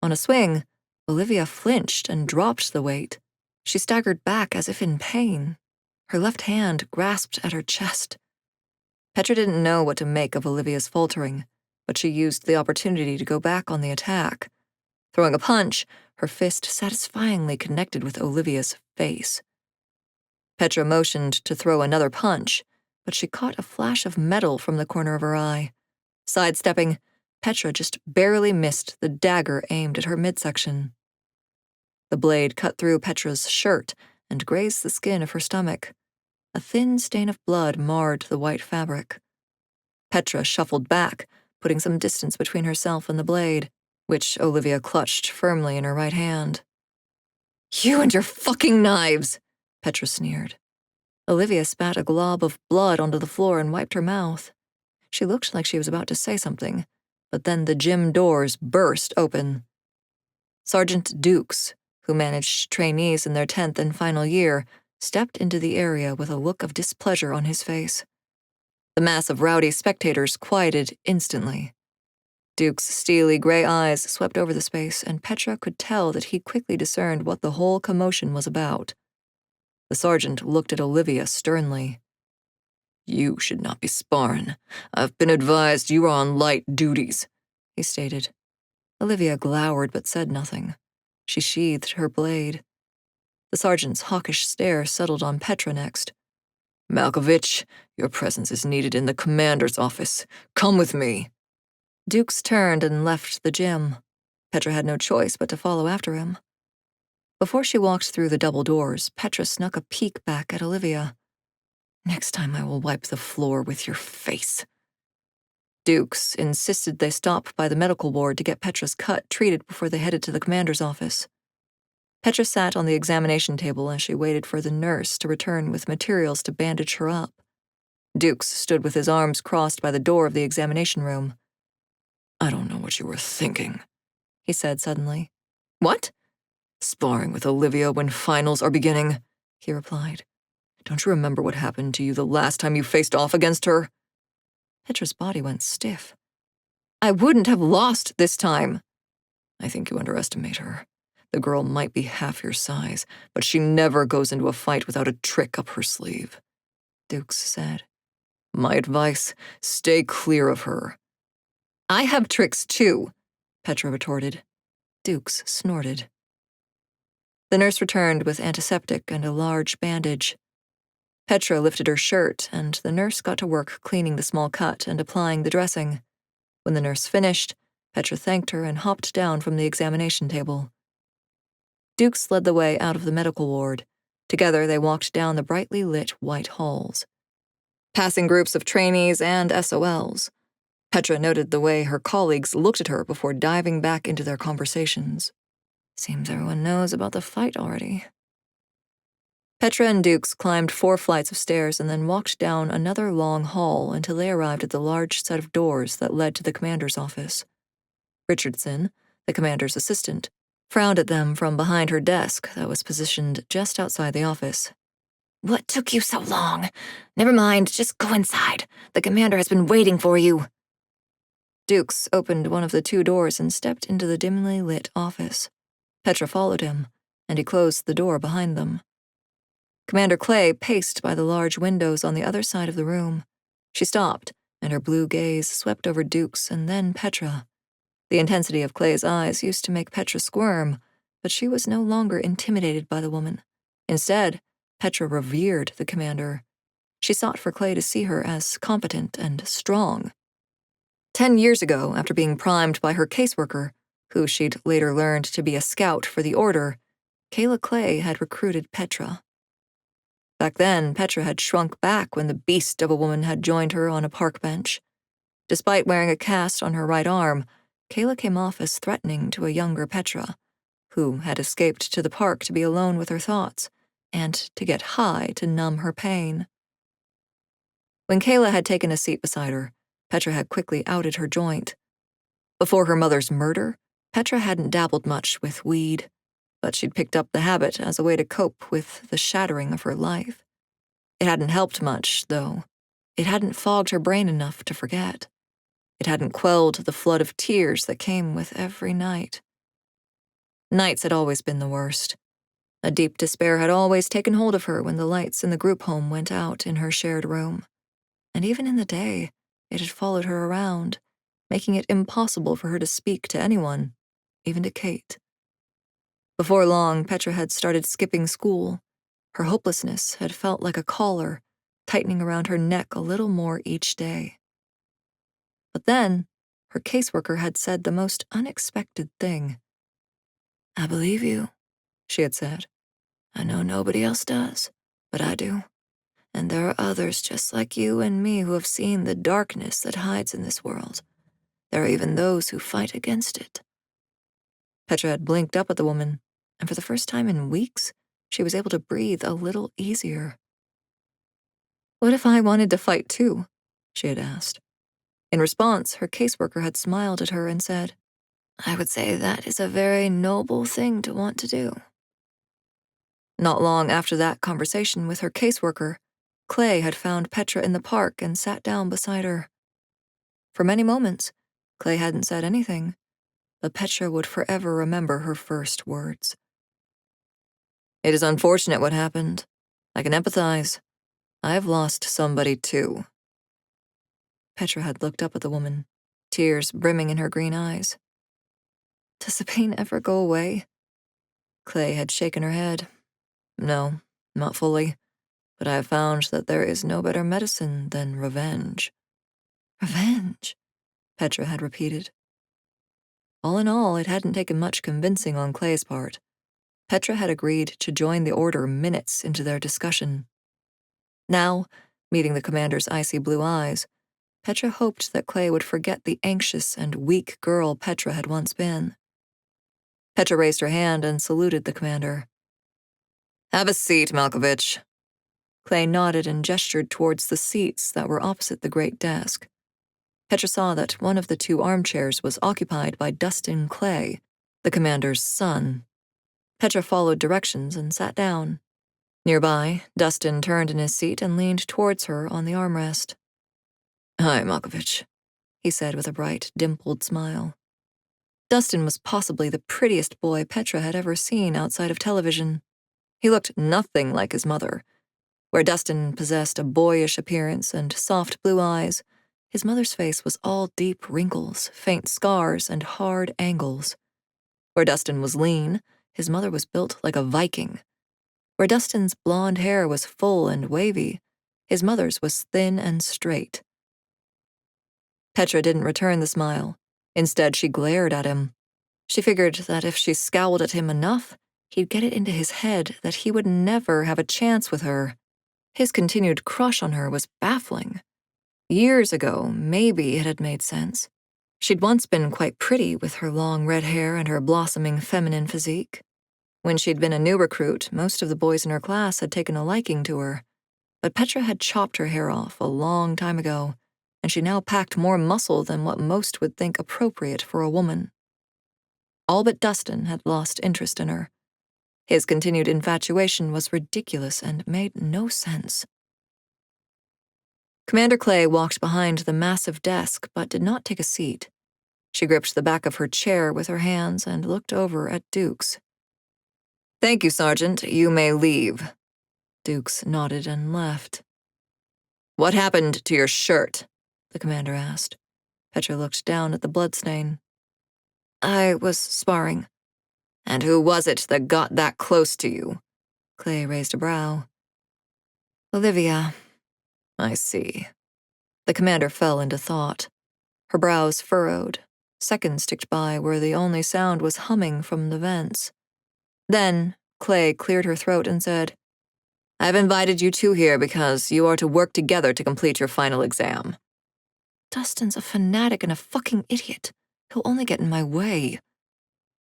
On a swing, Olivia flinched and dropped the weight. She staggered back as if in pain. Her left hand grasped at her chest. Petra didn't know what to make of Olivia's faltering, but she used the opportunity to go back on the attack. Throwing a punch, her fist satisfyingly connected with Olivia's face. Petra motioned to throw another punch, but she caught a flash of metal from the corner of her eye. Sidestepping, Petra just barely missed the dagger aimed at her midsection. The blade cut through Petra's shirt and grazed the skin of her stomach. A thin stain of blood marred the white fabric. Petra shuffled back, putting some distance between herself and the blade, which Olivia clutched firmly in her right hand. "You and your fucking knives!" Petra sneered. Olivia spat a glob of blood onto the floor and wiped her mouth. She looked like she was about to say something, but then the gym doors burst open. Sergeant Dukes, who managed trainees in their 10th and final year, stepped into the area with a look of displeasure on his face. The mass of rowdy spectators quieted instantly. Duke's steely gray eyes swept over the space, and Petra could tell that he quickly discerned what the whole commotion was about. The sergeant looked at Olivia sternly. "You should not be sparring. I've been advised you are on light duties," he stated. Olivia glowered but said nothing. She sheathed her blade. The sergeant's hawkish stare settled on Petra next. "Malkovitch, your presence is needed in the commander's office. Come with me." Dukes turned and left the gym. Petra had no choice but to follow after him. Before she walked through the double doors, Petra snuck a peek back at Olivia. "Next time I will wipe the floor with your face." Dukes insisted they stop by the medical ward to get Petra's cut treated before they headed to the commander's office. Petra sat on the examination table as she waited for the nurse to return with materials to bandage her up. Dukes stood with his arms crossed by the door of the examination room. "I don't know what you were thinking," he said suddenly. "What?" "Sparring with Olivia when finals are beginning," he replied. "Don't you remember what happened to you the last time you faced off against her?" Petra's body went stiff. "I wouldn't have lost this time." "I think you underestimate her. The girl might be half your size, but she never goes into a fight without a trick up her sleeve," Dukes said. "My advice, stay clear of her." "I have tricks too," Petra retorted. Dukes snorted. The nurse returned with antiseptic and a large bandage. Petra lifted her shirt, and the nurse got to work cleaning the small cut and applying the dressing. When the nurse finished, Petra thanked her and hopped down from the examination table. Dukes led the way out of the medical ward. Together they walked down the brightly lit white halls. Passing groups of trainees and SOLs, Petra noted the way her colleagues looked at her before diving back into their conversations. Seems everyone knows about the fight already. Petra and Dukes climbed 4 flights of stairs and then walked down another long hall until they arrived at the large set of doors that led to the commander's office. Richardson, the commander's assistant, frowned at them from behind her desk that was positioned just outside the office. "What took you so long? Never mind, just go inside. The commander has been waiting for you." Dukes opened one of the 2 doors and stepped into the dimly lit office. Petra followed him, and he closed the door behind them. Commander Clay paced by the large windows on the other side of the room. She stopped, and her blue gaze swept over Dukes and then Petra. The intensity of Clay's eyes used to make Petra squirm, but she was no longer intimidated by the woman. Instead, Petra revered the commander. She sought for Clay to see her as competent and strong. 10 years ago, after being primed by her caseworker, who she'd later learned to be a scout for the Order, Kayla Clay had recruited Petra. Back then, Petra had shrunk back when the beast of a woman had joined her on a park bench. Despite wearing a cast on her right arm, Kayla came off as threatening to a younger Petra, who had escaped to the park to be alone with her thoughts and to get high to numb her pain. When Kayla had taken a seat beside her, Petra had quickly outed her joint. Before her mother's murder, Petra hadn't dabbled much with weed, but she'd picked up the habit as a way to cope with the shattering of her life. It hadn't helped much, though. It hadn't fogged her brain enough to forget. It hadn't quelled the flood of tears that came with every night. Nights had always been the worst. A deep despair had always taken hold of her when the lights in the group home went out in her shared room. And even in the day, it had followed her around, making it impossible for her to speak to anyone, even to Kate. Before long, Petra had started skipping school. Her hopelessness had felt like a collar, tightening around her neck a little more each day. But then, her caseworker had said the most unexpected thing. "I believe you," she had said. "I know nobody else does, but I do. And there are others just like you and me who have seen the darkness that hides in this world. There are even those who fight against it." Petra had blinked up at the woman, and for the first time in weeks, she was able to breathe a little easier. "What if I wanted to fight too?" she had asked. In response, her caseworker had smiled at her and said, "I would say that is a very noble thing to want to do." Not long after that conversation with her caseworker, Clay had found Petra in the park and sat down beside her. For many moments, Clay hadn't said anything, but Petra would forever remember her first words. "It is unfortunate what happened. I can empathize. I've lost somebody too." Petra had looked up at the woman, tears brimming in her green eyes. "Does the pain ever go away?" Clay had shaken her head. "No, not fully. But I have found that there is no better medicine than revenge." "Revenge?" Petra had repeated. All in all, it hadn't taken much convincing on Clay's part. Petra had agreed to join the Order minutes into their discussion. Now, meeting the commander's icy blue eyes, Petra hoped that Clay would forget the anxious and weak girl Petra had once been. Petra raised her hand and saluted the commander. "Have a seat, Malkovitch." Clay nodded and gestured towards the seats that were opposite the great desk. Petra saw that one of the two armchairs was occupied by Dustin Clay, the commander's son. Petra followed directions and sat down. Nearby, Dustin turned in his seat and leaned towards her on the armrest. "Hi, Malkovitch," he said with a bright, dimpled smile. Dustin was possibly the prettiest boy Petra had ever seen outside of television. He looked nothing like his mother. Where Dustin possessed a boyish appearance and soft blue eyes, his mother's face was all deep wrinkles, faint scars, and hard angles. Where Dustin was lean, his mother was built like a Viking. Where Dustin's blonde hair was full and wavy, his mother's was thin and straight. Petra didn't return the smile. Instead, she glared at him. She figured that if she scowled at him enough, he'd get it into his head that he would never have a chance with her. His continued crush on her was baffling. Years ago, maybe it had made sense. She'd once been quite pretty with her long red hair and her blossoming feminine physique. When she'd been a new recruit, most of the boys in her class had taken a liking to her. But Petra had chopped her hair off a long time ago, and she now packed more muscle than what most would think appropriate for a woman. All but Dustin had lost interest in her. His continued infatuation was ridiculous and made no sense. Commander Clay walked behind the massive desk but did not take a seat. She gripped the back of her chair with her hands and looked over at Dukes. "Thank you, Sergeant. You may leave." Dukes nodded and left. "What happened to your shirt?" the commander asked. Petra looked down at the bloodstain. I was sparring. And who was it that got that close to you? Clay raised a brow. Olivia. I see. The commander fell into thought. Her brows furrowed. Seconds ticked by where the only sound was humming from the vents. Then, Clay cleared her throat and said, I've invited you two here because you are to work together to complete your final exam. Dustin's a fanatic and a fucking idiot. He'll only get in my way.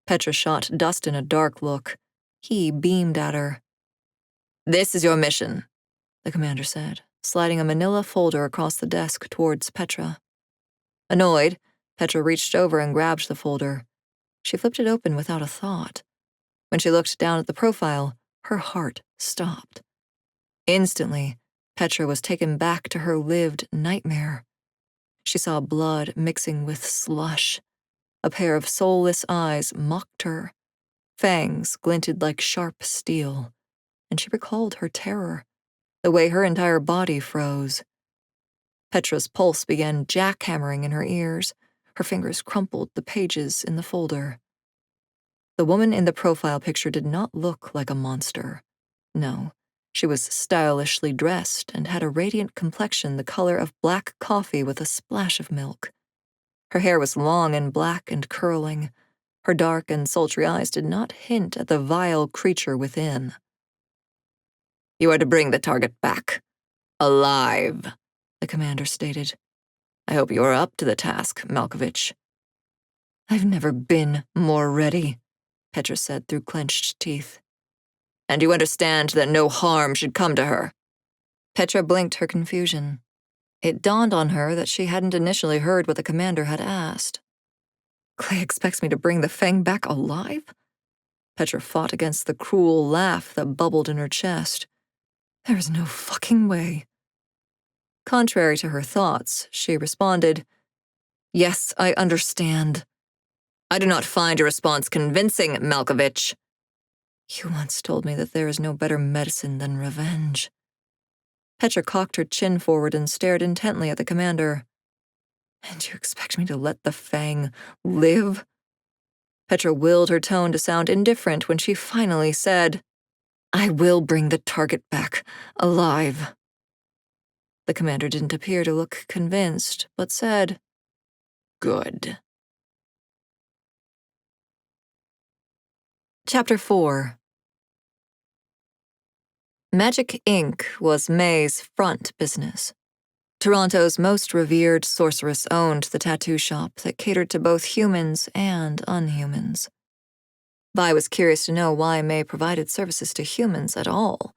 Petra shot Dustin a dark look. He beamed at her. This is your mission, the commander said, sliding a manila folder across the desk towards Petra. Annoyed, Petra reached over and grabbed the folder. She flipped it open without a thought. When she looked down at the profile, her heart stopped. Instantly, Petra was taken back to her lived nightmare. She saw blood mixing with slush. A pair of soulless eyes mocked her. Fangs glinted like sharp steel, and she recalled her terror, the way her entire body froze. Petra's pulse began jackhammering in her ears. Her fingers crumpled the pages in the folder. The woman in the profile picture did not look like a monster. No, she was stylishly dressed and had a radiant complexion the color of black coffee with a splash of milk. Her hair was long and black and curling. Her dark and sultry eyes did not hint at the vile creature within. You are to bring the target back. Alive, the commander stated. I hope you are up to the task, Malkovitch. I've never been more ready, Petra said through clenched teeth. And you understand that no harm should come to her? Petra blinked her confusion. It dawned on her that she hadn't initially heard what the commander had asked. Clay expects me to bring the Fang back alive? Petra fought against the cruel laugh that bubbled in her chest. There is no fucking way. Contrary to her thoughts, she responded, Yes, I understand. I do not find your response convincing, Malkovitch. You once told me that there is no better medicine than revenge. Petra cocked her chin forward and stared intently at the commander. And you expect me to let the Fang live? Petra willed her tone to sound indifferent when she finally said, I will bring the target back, alive. The commander didn't appear to look convinced, but said, Good. Chapter 4. Magic Inc. was May's front business. Toronto's most revered sorceress owned the tattoo shop that catered to both humans and unhumans. Vi was curious to know why May provided services to humans at all.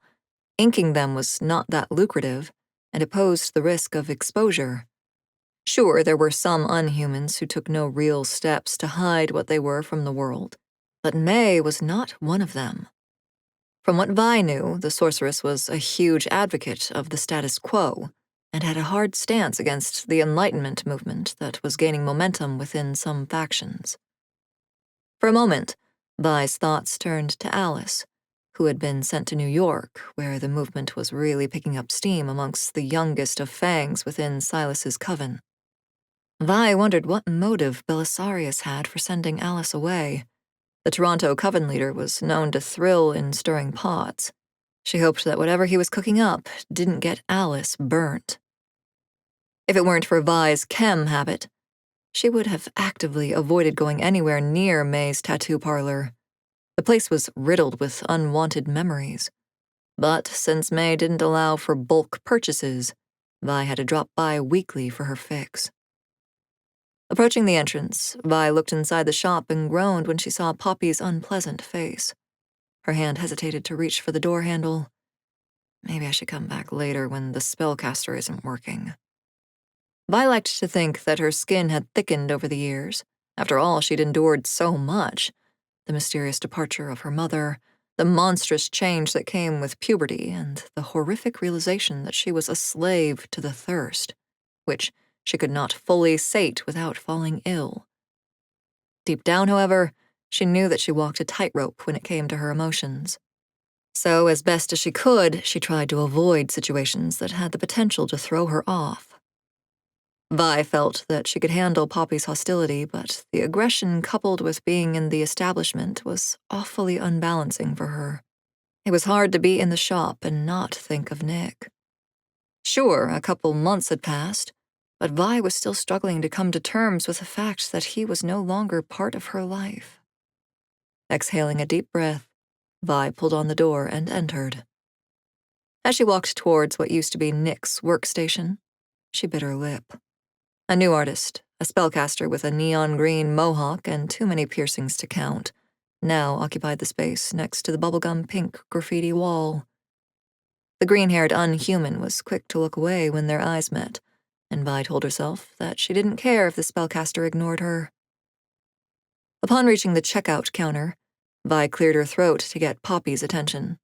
Inking them was not that lucrative, and it posed the risk of exposure. Sure, there were some unhumans who took no real steps to hide what they were from the world, but May was not one of them. From what Vi knew, the sorceress was a huge advocate of the status quo and had a hard stance against the Enlightenment movement that was gaining momentum within some factions. For a moment, Vi's thoughts turned to Alice, who had been sent to New York, where the movement was really picking up steam amongst the youngest of Fangs within Silas's coven. Vi wondered what motive Belisarius had for sending Alice away. The Toronto coven leader was known to thrill in stirring pots. She hoped that whatever he was cooking up didn't get Alice burnt. If it weren't for Vi's chem habit, she would have actively avoided going anywhere near May's tattoo parlor. The place was riddled with unwanted memories. But since May didn't allow for bulk purchases, Vi had to drop by weekly for her fix. Approaching the entrance, Vi looked inside the shop and groaned when she saw Poppy's unpleasant face. Her hand hesitated to reach for the door handle. Maybe I should come back later when the spellcaster isn't working. Vi liked to think that her skin had thickened over the years. After all, she'd endured so much. The mysterious departure of her mother, the monstrous change that came with puberty, and the horrific realization that she was a slave to the thirst, which she could not fully sate without falling ill. Deep down, however, she knew that she walked a tightrope when it came to her emotions. So, as best as she could, she tried to avoid situations that had the potential to throw her off. Vi felt that she could handle Poppy's hostility, but the aggression coupled with being in the establishment was awfully unbalancing for her. It was hard to be in the shop and not think of Nick. Sure, a couple months had passed, but Vi was still struggling to come to terms with the fact that he was no longer part of her life. Exhaling a deep breath, Vi pulled on the door and entered. As she walked towards what used to be Nick's workstation, she bit her lip. A new artist, a spellcaster with a neon green mohawk and too many piercings to count, now occupied the space next to the bubblegum pink graffiti wall. The green-haired unhuman was quick to look away when their eyes met, and Vi told herself that she didn't care if the spellcaster ignored her. Upon reaching the checkout counter, Vi cleared her throat to get Poppy's attention.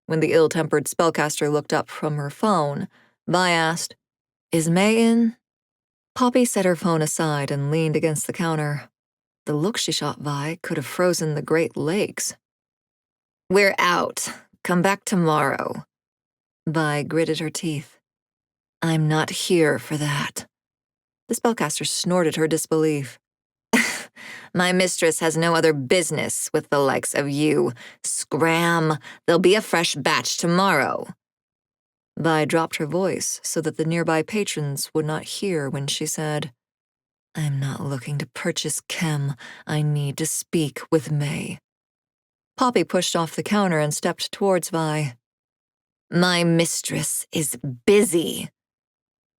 When the ill-tempered spellcaster looked up from her phone, Vi asked, "Is May in?" Poppy set her phone aside and leaned against the counter. The look she shot Vi could have frozen the Great Lakes. "We're out. Come back tomorrow." Vi gritted her teeth. "I'm not here for that." The spellcaster snorted her disbelief. "My mistress has no other business with the likes of you. Scram, there'll be a fresh batch tomorrow." Vi dropped her voice so that the nearby patrons would not hear when she said, "I'm not looking to purchase chem. I need to speak with May." Poppy pushed off the counter and stepped towards Vi. "My mistress is busy."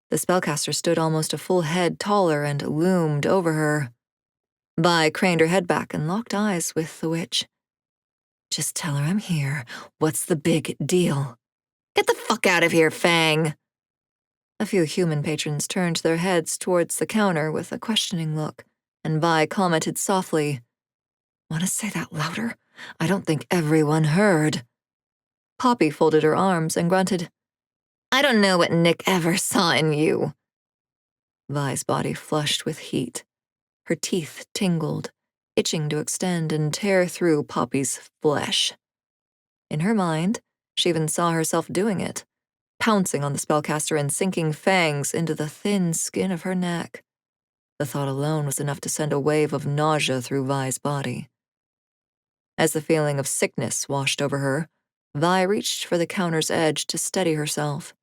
The spellcaster stood almost a full head taller and loomed over her. Vi craned her head back and locked eyes with the witch. "Just tell her I'm here. What's the big deal?" "Get the fuck out of here, Fang!" A few human patrons turned their heads towards the counter with a questioning look, and Vi commented softly, "Want to say that louder? I don't think everyone heard." Poppy folded her arms and grunted, "I don't know what Nick ever saw in you." Vi's body flushed with heat. Her teeth tingled, itching to extend and tear through Poppy's flesh. In her mind, she even saw herself doing it, pouncing on the spellcaster and sinking fangs into the thin skin of her neck. The thought alone was enough to send a wave of nausea through Vi's body. As the feeling of sickness washed over her, Vi reached for the counter's edge to steady herself.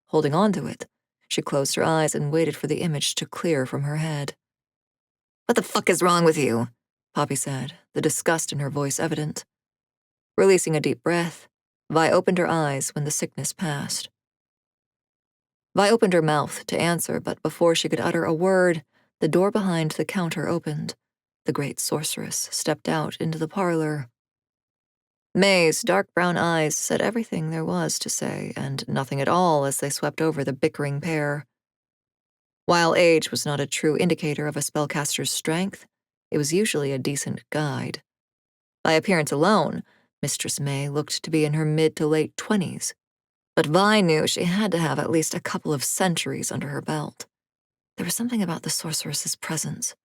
Holding on to it, she closed her eyes and waited for the image to clear from her head. "What the fuck is wrong with you?" Poppy said, the disgust in her voice evident. Releasing a deep breath, Vi opened her eyes when the sickness passed. Vi opened her mouth to answer, but before she could utter a word, the door behind the counter opened. The great sorceress stepped out into the parlor. May's dark brown eyes said everything there was to say, and nothing at all as they swept over the bickering pair. While age was not a true indicator of a spellcaster's strength, it was usually a decent guide. By appearance alone, Mistress May looked to be in her mid to late 20s, but Vi knew she had to have at least a couple of centuries under her belt. There was something about the sorceress's presence,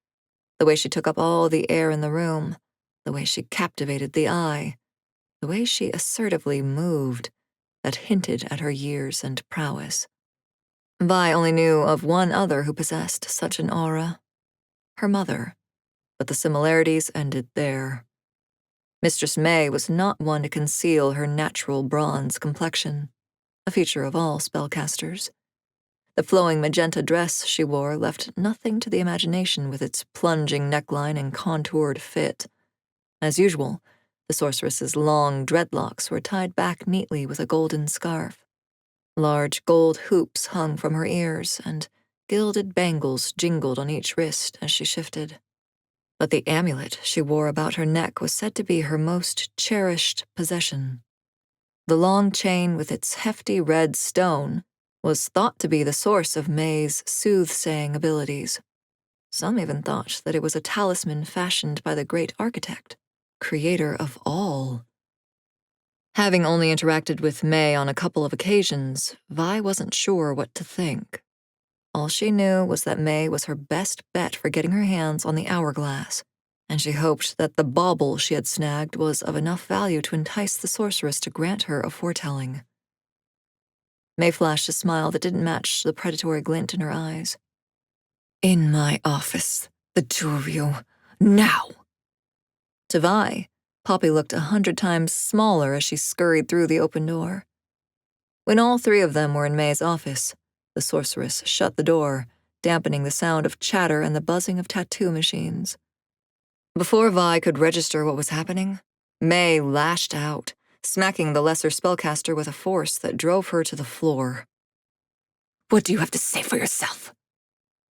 the way she took up all the air in the room, the way she captivated the eye, the way she assertively moved, that hinted at her years and prowess. Vi only knew of one other who possessed such an aura, her mother, but the similarities ended there. Mistress May was not one to conceal her natural bronze complexion, a feature of all spellcasters. The flowing magenta dress she wore left nothing to the imagination with its plunging neckline and contoured fit. As usual, the sorceress's long dreadlocks were tied back neatly with a golden scarf. Large gold hoops hung from her ears, and gilded bangles jingled on each wrist as she shifted. But the amulet she wore about her neck was said to be her most cherished possession. The long chain with its hefty red stone was thought to be the source of May's soothsaying abilities. Some even thought that it was a talisman fashioned by the great architect, creator of all. Having only interacted with May on a couple of occasions, Vi wasn't sure what to think. All she knew was that May was her best bet for getting her hands on the hourglass, and she hoped that the bauble she had snagged was of enough value to entice the sorceress to grant her a foretelling. May flashed a smile that didn't match the predatory glint in her eyes. In my office, the two of you, now. To Vi, Poppy looked 100 times smaller as she scurried through the open door. When all three of them were in May's office, the sorceress shut the door, dampening the sound of chatter and the buzzing of tattoo machines. Before Vi could register what was happening, May lashed out, smacking the lesser spellcaster with a force that drove her to the floor. What do you have to say for yourself?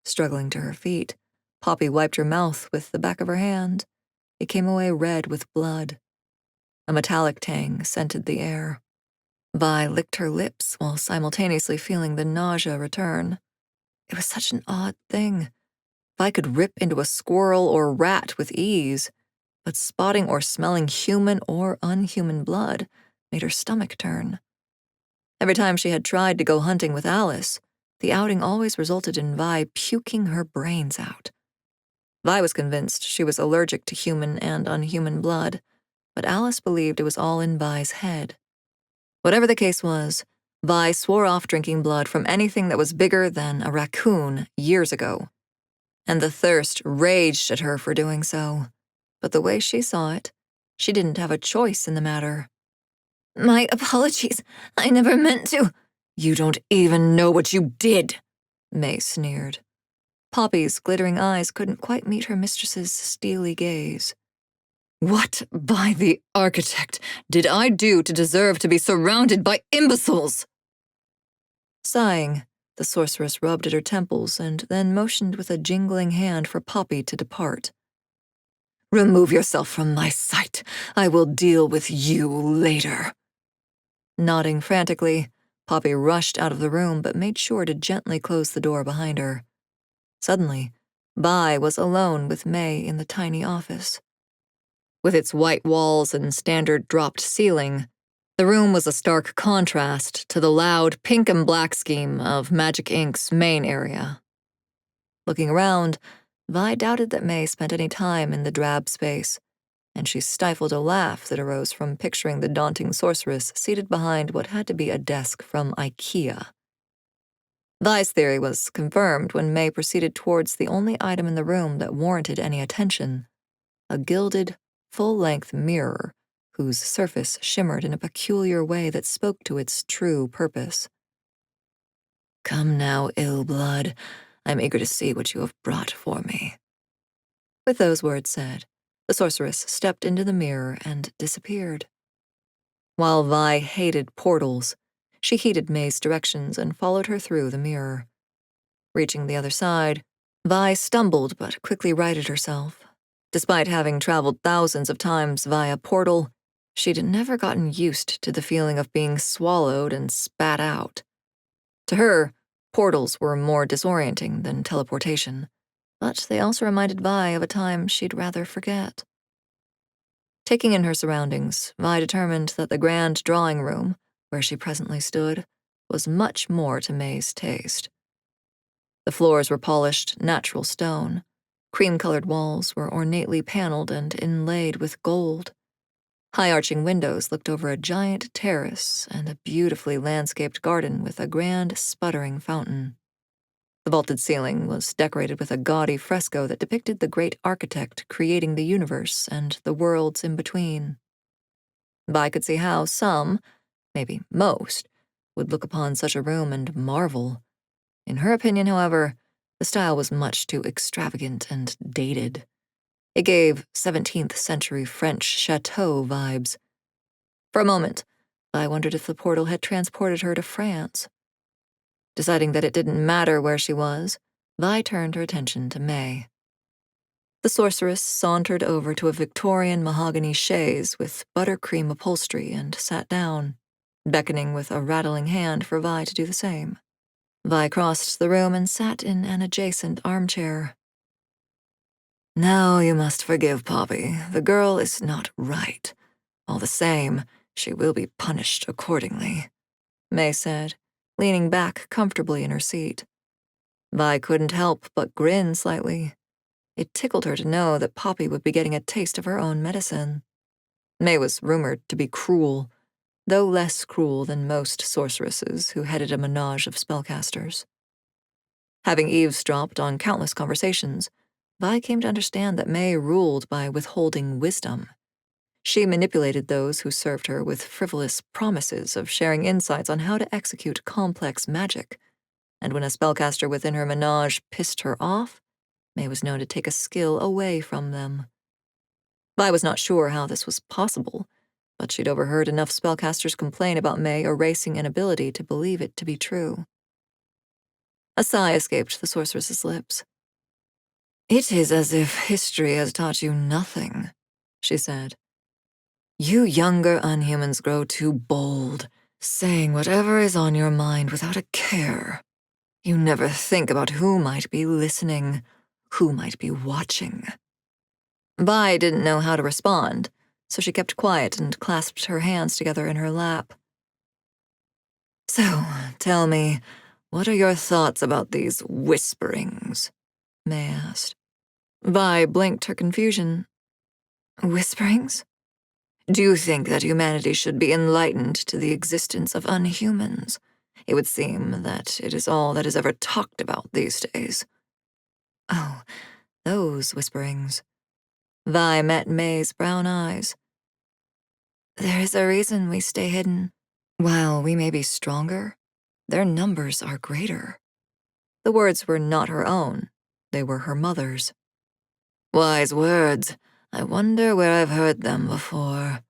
Struggling to her feet, Poppy wiped her mouth with the back of her hand. It came away red with blood. A metallic tang scented the air. Vi licked her lips while simultaneously feeling the nausea return. It was such an odd thing. Vi could rip into a squirrel or rat with ease, but spotting or smelling human or unhuman blood made her stomach turn. Every time she had tried to go hunting with Alice, the outing always resulted in Vi puking her brains out. Vi was convinced she was allergic to human and unhuman blood, but Alice believed it was all in Vi's head. Whatever the case was, Vi swore off drinking blood from anything that was bigger than a raccoon years ago, and the thirst raged at her for doing so. But the way she saw it, she didn't have a choice in the matter. My apologies. I never meant to. You don't even know what you did, May sneered. Poppy's glittering eyes couldn't quite meet her mistress's steely gaze. What, by the architect, did I do to deserve to be surrounded by imbeciles? Sighing, the sorceress rubbed at her temples and then motioned with a jingling hand for Poppy to depart. Remove yourself from my sight. I will deal with you later. Nodding frantically, Poppy rushed out of the room but made sure to gently close the door behind her. Suddenly, Vi was alone with May in the tiny office. With its white walls and standard dropped ceiling, the room was a stark contrast to the loud pink and black scheme of Magic Inc.'s main area. Looking around, Vi doubted that May spent any time in the drab space, and she stifled a laugh that arose from picturing the daunting sorceress seated behind what had to be a desk from IKEA. Vi's theory was confirmed when May proceeded towards the only item in the room that warranted any attention, a gilded, full-length mirror whose surface shimmered in a peculiar way that spoke to its true purpose. Come now, ill blood. I'm eager to see what you have brought for me. With those words said, the sorceress stepped into the mirror and disappeared. While Vi hated portals, she heeded May's directions and followed her through the mirror. Reaching the other side, Vi stumbled but quickly righted herself. Despite having traveled thousands of times via portal, she'd never gotten used to the feeling of being swallowed and spat out. To her, portals were more disorienting than teleportation, but they also reminded Vi of a time she'd rather forget. Taking in her surroundings, Vi determined that the grand drawing room, where she presently stood, was much more to May's taste. The floors were polished, natural stone. Cream-colored walls were ornately paneled and inlaid with gold. High-arching windows looked over a giant terrace and a beautifully landscaped garden with a grand, sputtering fountain. The vaulted ceiling was decorated with a gaudy fresco that depicted the great architect creating the universe and the worlds in between. Vi could see how some, maybe most, would look upon such a room and marvel. In her opinion, however, the style was much too extravagant and dated. It gave 17th century French chateau vibes. For a moment, I wondered if the portal had transported her to France. Deciding that it didn't matter where she was, Vi turned her attention to May. The sorceress sauntered over to a Victorian mahogany chaise with buttercream upholstery and sat down, beckoning with a rattling hand for Vi to do the same. Vi crossed the room and sat in an adjacent armchair. Now you must forgive Poppy. The girl is not right. All the same, she will be punished accordingly, May said, leaning back comfortably in her seat. Vi couldn't help but grin slightly. It tickled her to know that Poppy would be getting a taste of her own medicine. May was rumored to be cruel, though less cruel than most sorceresses who headed a menage of spellcasters. Having eavesdropped on countless conversations, Vi came to understand that May ruled by withholding wisdom. She manipulated those who served her with frivolous promises of sharing insights on how to execute complex magic, and when a spellcaster within her menage pissed her off, May was known to take a skill away from them. Vi was not sure how this was possible, but she'd overheard enough spellcasters complain about May erasing an ability to believe it to be true. A sigh escaped the sorceress's lips. "It is as if history has taught you nothing," she said. "You younger unhumans grow too bold, saying whatever is on your mind without a care. You never think about who might be listening, who might be watching." Vi didn't know how to respond, so she kept quiet and clasped her hands together in her lap. "So, tell me, what are your thoughts about these whisperings?" May asked. Vi blinked her confusion. "Whisperings? Do you think that humanity should be enlightened to the existence of unhumans? It would seem that it is all that is ever talked about these days." "Oh, those whisperings." Vi met May's brown eyes. "There is a reason we stay hidden. While we may be stronger, their numbers are greater." The words were not her own. They were her mother's. "Wise words. I wonder where I've heard them before."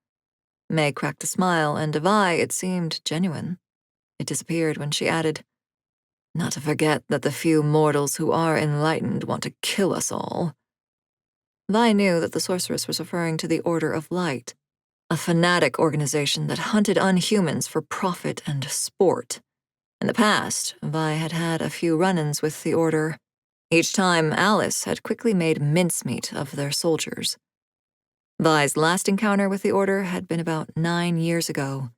May cracked a smile, and to Vi it seemed genuine. It disappeared when she added, "Not to forget that the few mortals who are enlightened want to kill us all." Vi knew that the sorceress was referring to the Order of Light, a fanatic organization that hunted unhumans for profit and sport. In the past, Vi had had a few run-ins with the Order. Each time, Alice had quickly made mincemeat of their soldiers. Vi's last encounter with the Order had been about 9 years ago.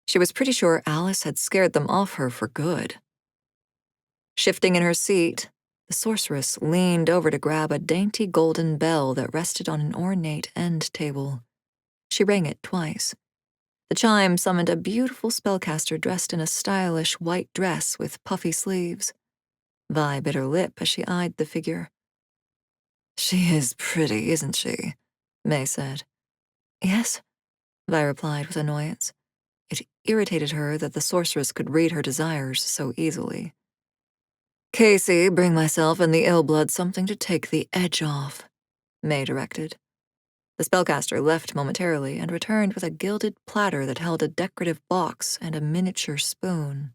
She was pretty sure Alice had scared them off her for good. Shifting in her seat, the sorceress leaned over to grab a dainty golden bell that rested on an ornate end table. She rang it twice. The chime summoned a beautiful spellcaster dressed in a stylish white dress with puffy sleeves. Vi bit her lip as she eyed the figure. "She is pretty, isn't she?" May said. "Yes," Vi replied with annoyance. It irritated her that the sorceress could read her desires so easily. "Casey, bring myself and the ill blood something to take the edge off," May directed. The spellcaster left momentarily and returned with a gilded platter that held a decorative box and a miniature spoon.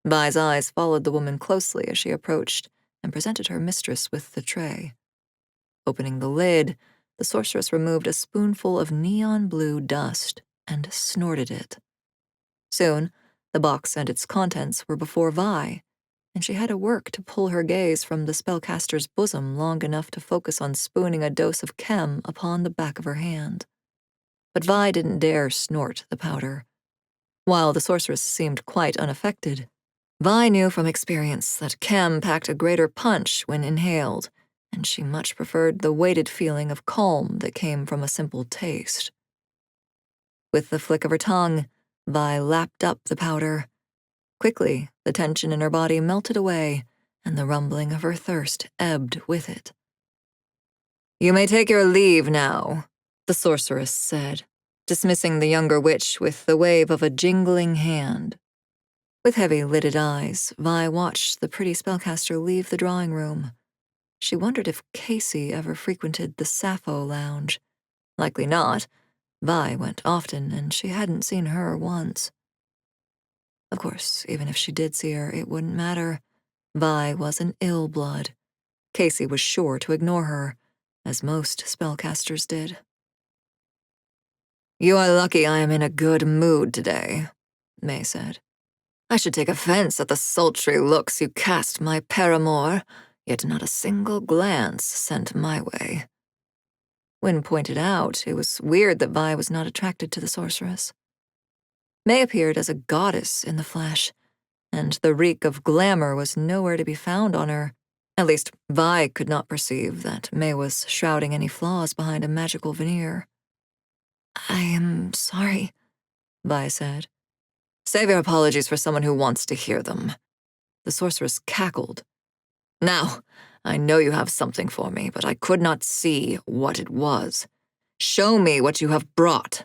Vi's eyes followed the woman closely as she approached and presented her mistress with the tray. Opening the lid, the sorceress removed a spoonful of neon blue dust and snorted it. Soon, the box and its contents were before Vi, and she had to work to pull her gaze from the spellcaster's bosom long enough to focus on spooning a dose of chem upon the back of her hand. But Vi didn't dare snort the powder. While the sorceress seemed quite unaffected, Vi knew from experience that chem packed a greater punch when inhaled, and she much preferred the weighted feeling of calm that came from a simple taste. With the flick of her tongue, Vi lapped up the powder. Quickly, the tension in her body melted away, and the rumbling of her thirst ebbed with it. "You may take your leave now," the sorceress said, dismissing the younger witch with the wave of a jingling hand. With heavy-lidded eyes, Vi watched the pretty spellcaster leave the drawing room. She wondered if Casey ever frequented the Sappho Lounge. Likely not. Vi went often, and she hadn't seen her once. Of course, even if she did see her, it wouldn't matter. Vi was an ill blood. Casey was sure to ignore her, as most spellcasters did. "You are lucky I am in a good mood today," May said. "I should take offense at the sultry looks you cast my paramour, yet not a single glance sent my way." When pointed out, it was weird that Vi was not attracted to the sorceress. May appeared as a goddess in the flesh, and the reek of glamour was nowhere to be found on her. At least, Vi could not perceive that May was shrouding any flaws behind a magical veneer. "I am sorry," Vi said. "Save your apologies for someone who wants to hear them." The sorceress cackled. Now, I know you have something for me, but I could not see what it was. Show me what you have brought."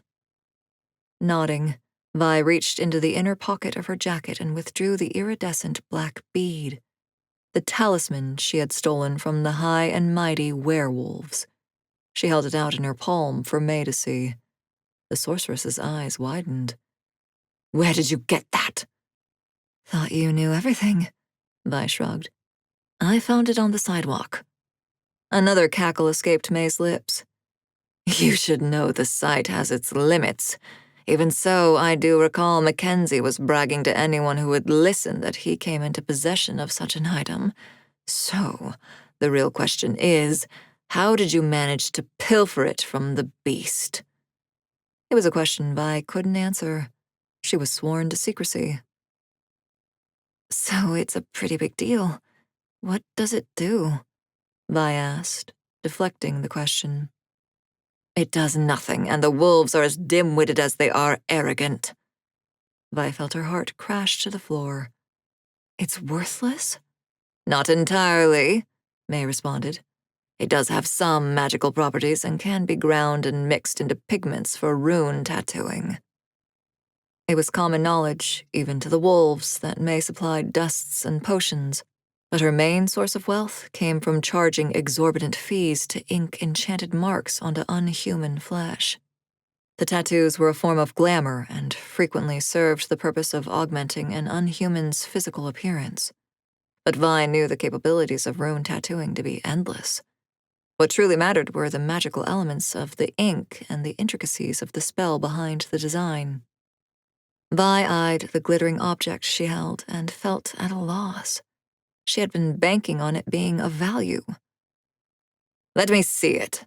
Nodding, Vi reached into the inner pocket of her jacket and withdrew the iridescent black bead, the talisman she had stolen from the high and mighty werewolves. She held it out in her palm for May to see. The sorceress's eyes widened. "Where did you get that?" "Thought you knew everything," Vi shrugged. "I found it on the sidewalk." Another cackle escaped May's lips. "You should know the sight has its limits. Even so, I do recall Mackenzie was bragging to anyone who would listen that he came into possession of such an item. So, the real question is, how did you manage to pilfer it from the beast?" It was a question Vi couldn't answer. She was sworn to secrecy. "So it's a pretty big deal. What does it do?" Vi asked, deflecting the question. "It does nothing, and the wolves are as dim-witted as they are arrogant." Vi felt her heart crash to the floor. "It's worthless?" "Not entirely," May responded. "It does have some magical properties and can be ground and mixed into pigments for rune tattooing." It was common knowledge, even to the wolves, that May supplied dusts and potions, but her main source of wealth came from charging exorbitant fees to ink enchanted marks onto unhuman flesh. The tattoos were a form of glamour and frequently served the purpose of augmenting an unhuman's physical appearance. But Vi knew the capabilities of rune tattooing to be endless. What truly mattered were the magical elements of the ink and the intricacies of the spell behind the design. Vi eyed the glittering object she held and felt at a loss. She had been banking on it being of value. "Let me see it,"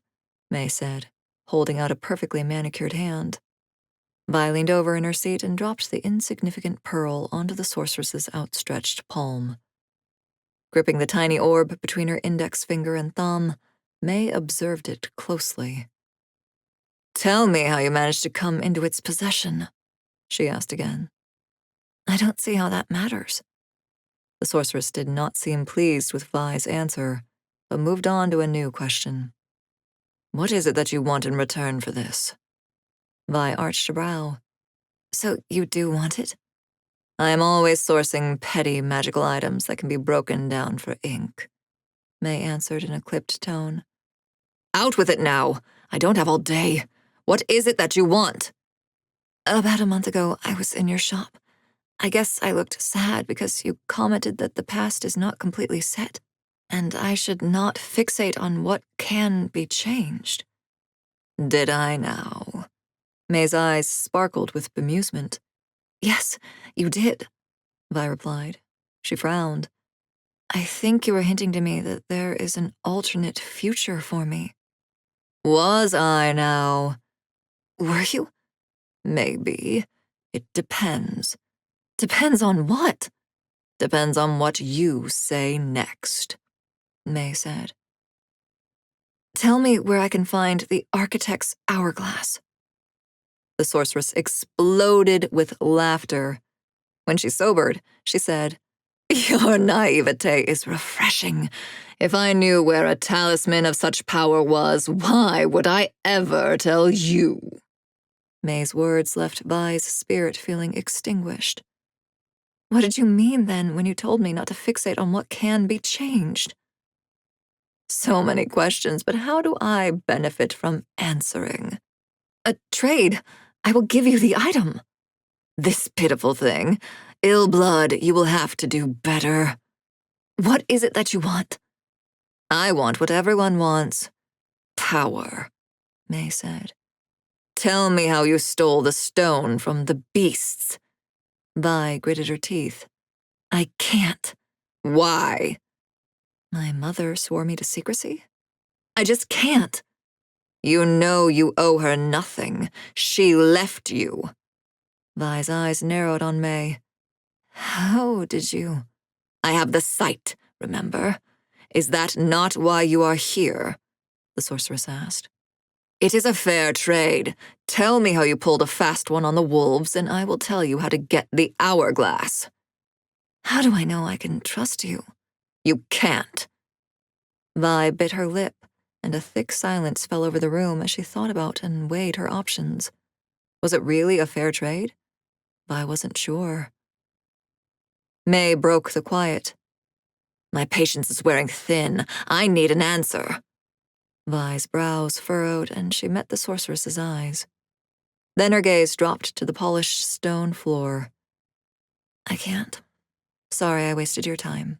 May said, holding out a perfectly manicured hand. Vi leaned over in her seat and dropped the insignificant pearl onto the sorceress's outstretched palm. Gripping the tiny orb between her index finger and thumb, May observed it closely. "Tell me how you managed to come into its possession," she asked again. "I don't see how that matters." The sorceress did not seem pleased with Vi's answer, but moved on to a new question. "What is it that you want in return for this?" Vi arched a brow. "So you do want it?" "I am always sourcing petty magical items that can be broken down for ink," May answered in a clipped tone. "Out with it now! I don't have all day. What is it that you want?" "About a month ago, I was in your shop. I guess I looked sad because you commented that the past is not completely set, and I should not fixate on what can be changed." "Did I now?" May's eyes sparkled with bemusement. "Yes, you did," Vi replied. She frowned. "I think you were hinting to me that there is an alternate future for me." "Was I now?" "Were you?" "Maybe. It depends." "Depends on what?" "Depends on what you say next," May said. "Tell me where I can find the architect's hourglass." The sorceress exploded with laughter. When she sobered, she said, "Your naivete is refreshing. If I knew where a talisman of such power was, why would I ever tell you?" May's words left Vi's spirit feeling extinguished. "What did you mean, then, when you told me not to fixate on what can be changed?" "So many questions, but how do I benefit from answering?" "A trade. I will give you the item." "This pitiful thing. Ill blood, you will have to do better." "What is it that you want?" "I want what everyone wants. Power," May said. "Tell me how you stole the stone from the beasts." Vi gritted her teeth. "I can't." "Why?" "My mother swore me to secrecy. I just can't." "You know you owe her nothing. She left you." Vi's eyes narrowed on May. "How did you?" "I have the sight, remember? Is that not why you are here?" the sorceress asked. "It is a fair trade. Tell me how you pulled a fast one on the wolves, and I will tell you how to get the hourglass." "How do I know I can trust you?" You can't. Vi bit her lip, and a thick silence fell over the room as she thought about and weighed her options. Was it really a fair trade? Vi wasn't sure. May broke the quiet. My patience is wearing thin. I need an answer. Vi's brows furrowed, and she met the sorceress's eyes. Then her gaze dropped to the polished stone floor. I can't. Sorry I wasted your time,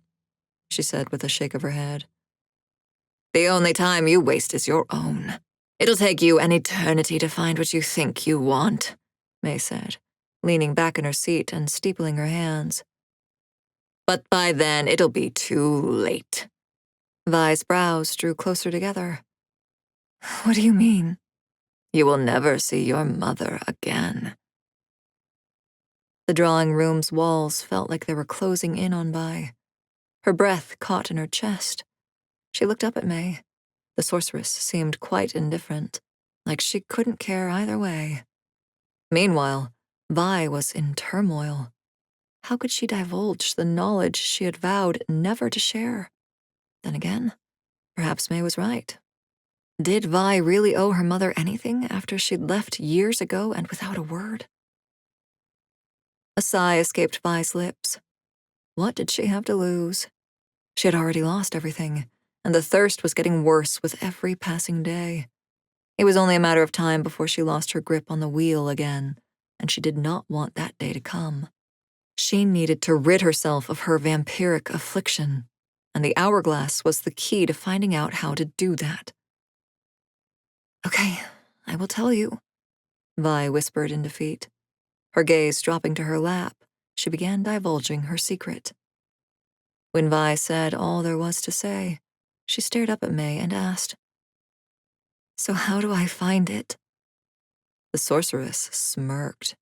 she said with a shake of her head. The only time you waste is your own. It'll take you an eternity to find what you think you want, May said, leaning back in her seat and steepling her hands. But by then, it'll be too late. Vi's brows drew closer together. What do you mean? You will never see your mother again. The drawing room's walls felt like they were closing in on Vi. Her breath caught in her chest. She looked up at May. The sorceress seemed quite indifferent, like she couldn't care either way. Meanwhile, Vi was in turmoil. How could she divulge the knowledge she had vowed never to share? Then again, perhaps May was right. Did Vi really owe her mother anything after she'd left years ago and without a word? A sigh escaped Vi's lips. What did she have to lose? She had already lost everything, and the thirst was getting worse with every passing day. It was only a matter of time before she lost her grip on the wheel again, and she did not want that day to come. She needed to rid herself of her vampiric affliction, and the hourglass was the key to finding out how to do that. Okay, I will tell you, Vi whispered in defeat. Her gaze dropping to her lap, she began divulging her secret. When Vi said all there was to say, she stared up at May and asked, So how do I find it? The sorceress smirked.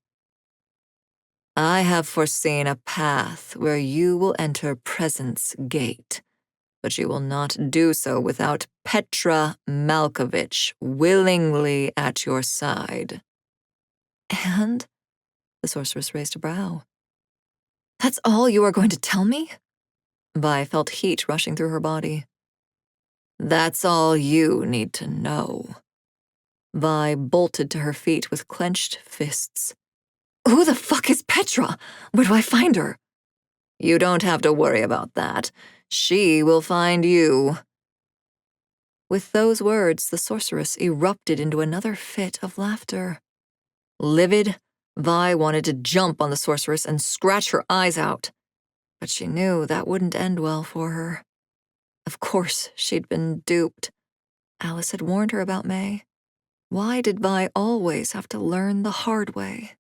I have foreseen a path where you will enter Presence Gate, but you will not do so without Petra Malkovitch willingly at your side. And? The sorceress raised a brow. That's all you are going to tell me? Vi felt heat rushing through her body. That's all you need to know. Vi bolted to her feet with clenched fists. Who the fuck is Petra? Where do I find her? You don't have to worry about that. She will find you. With those words, the sorceress erupted into another fit of laughter. Livid, Vi wanted to jump on the sorceress and scratch her eyes out, but she knew that wouldn't end well for her. Of course, she'd been duped. Alice had warned her about May. Why did Vi always have to learn the hard way?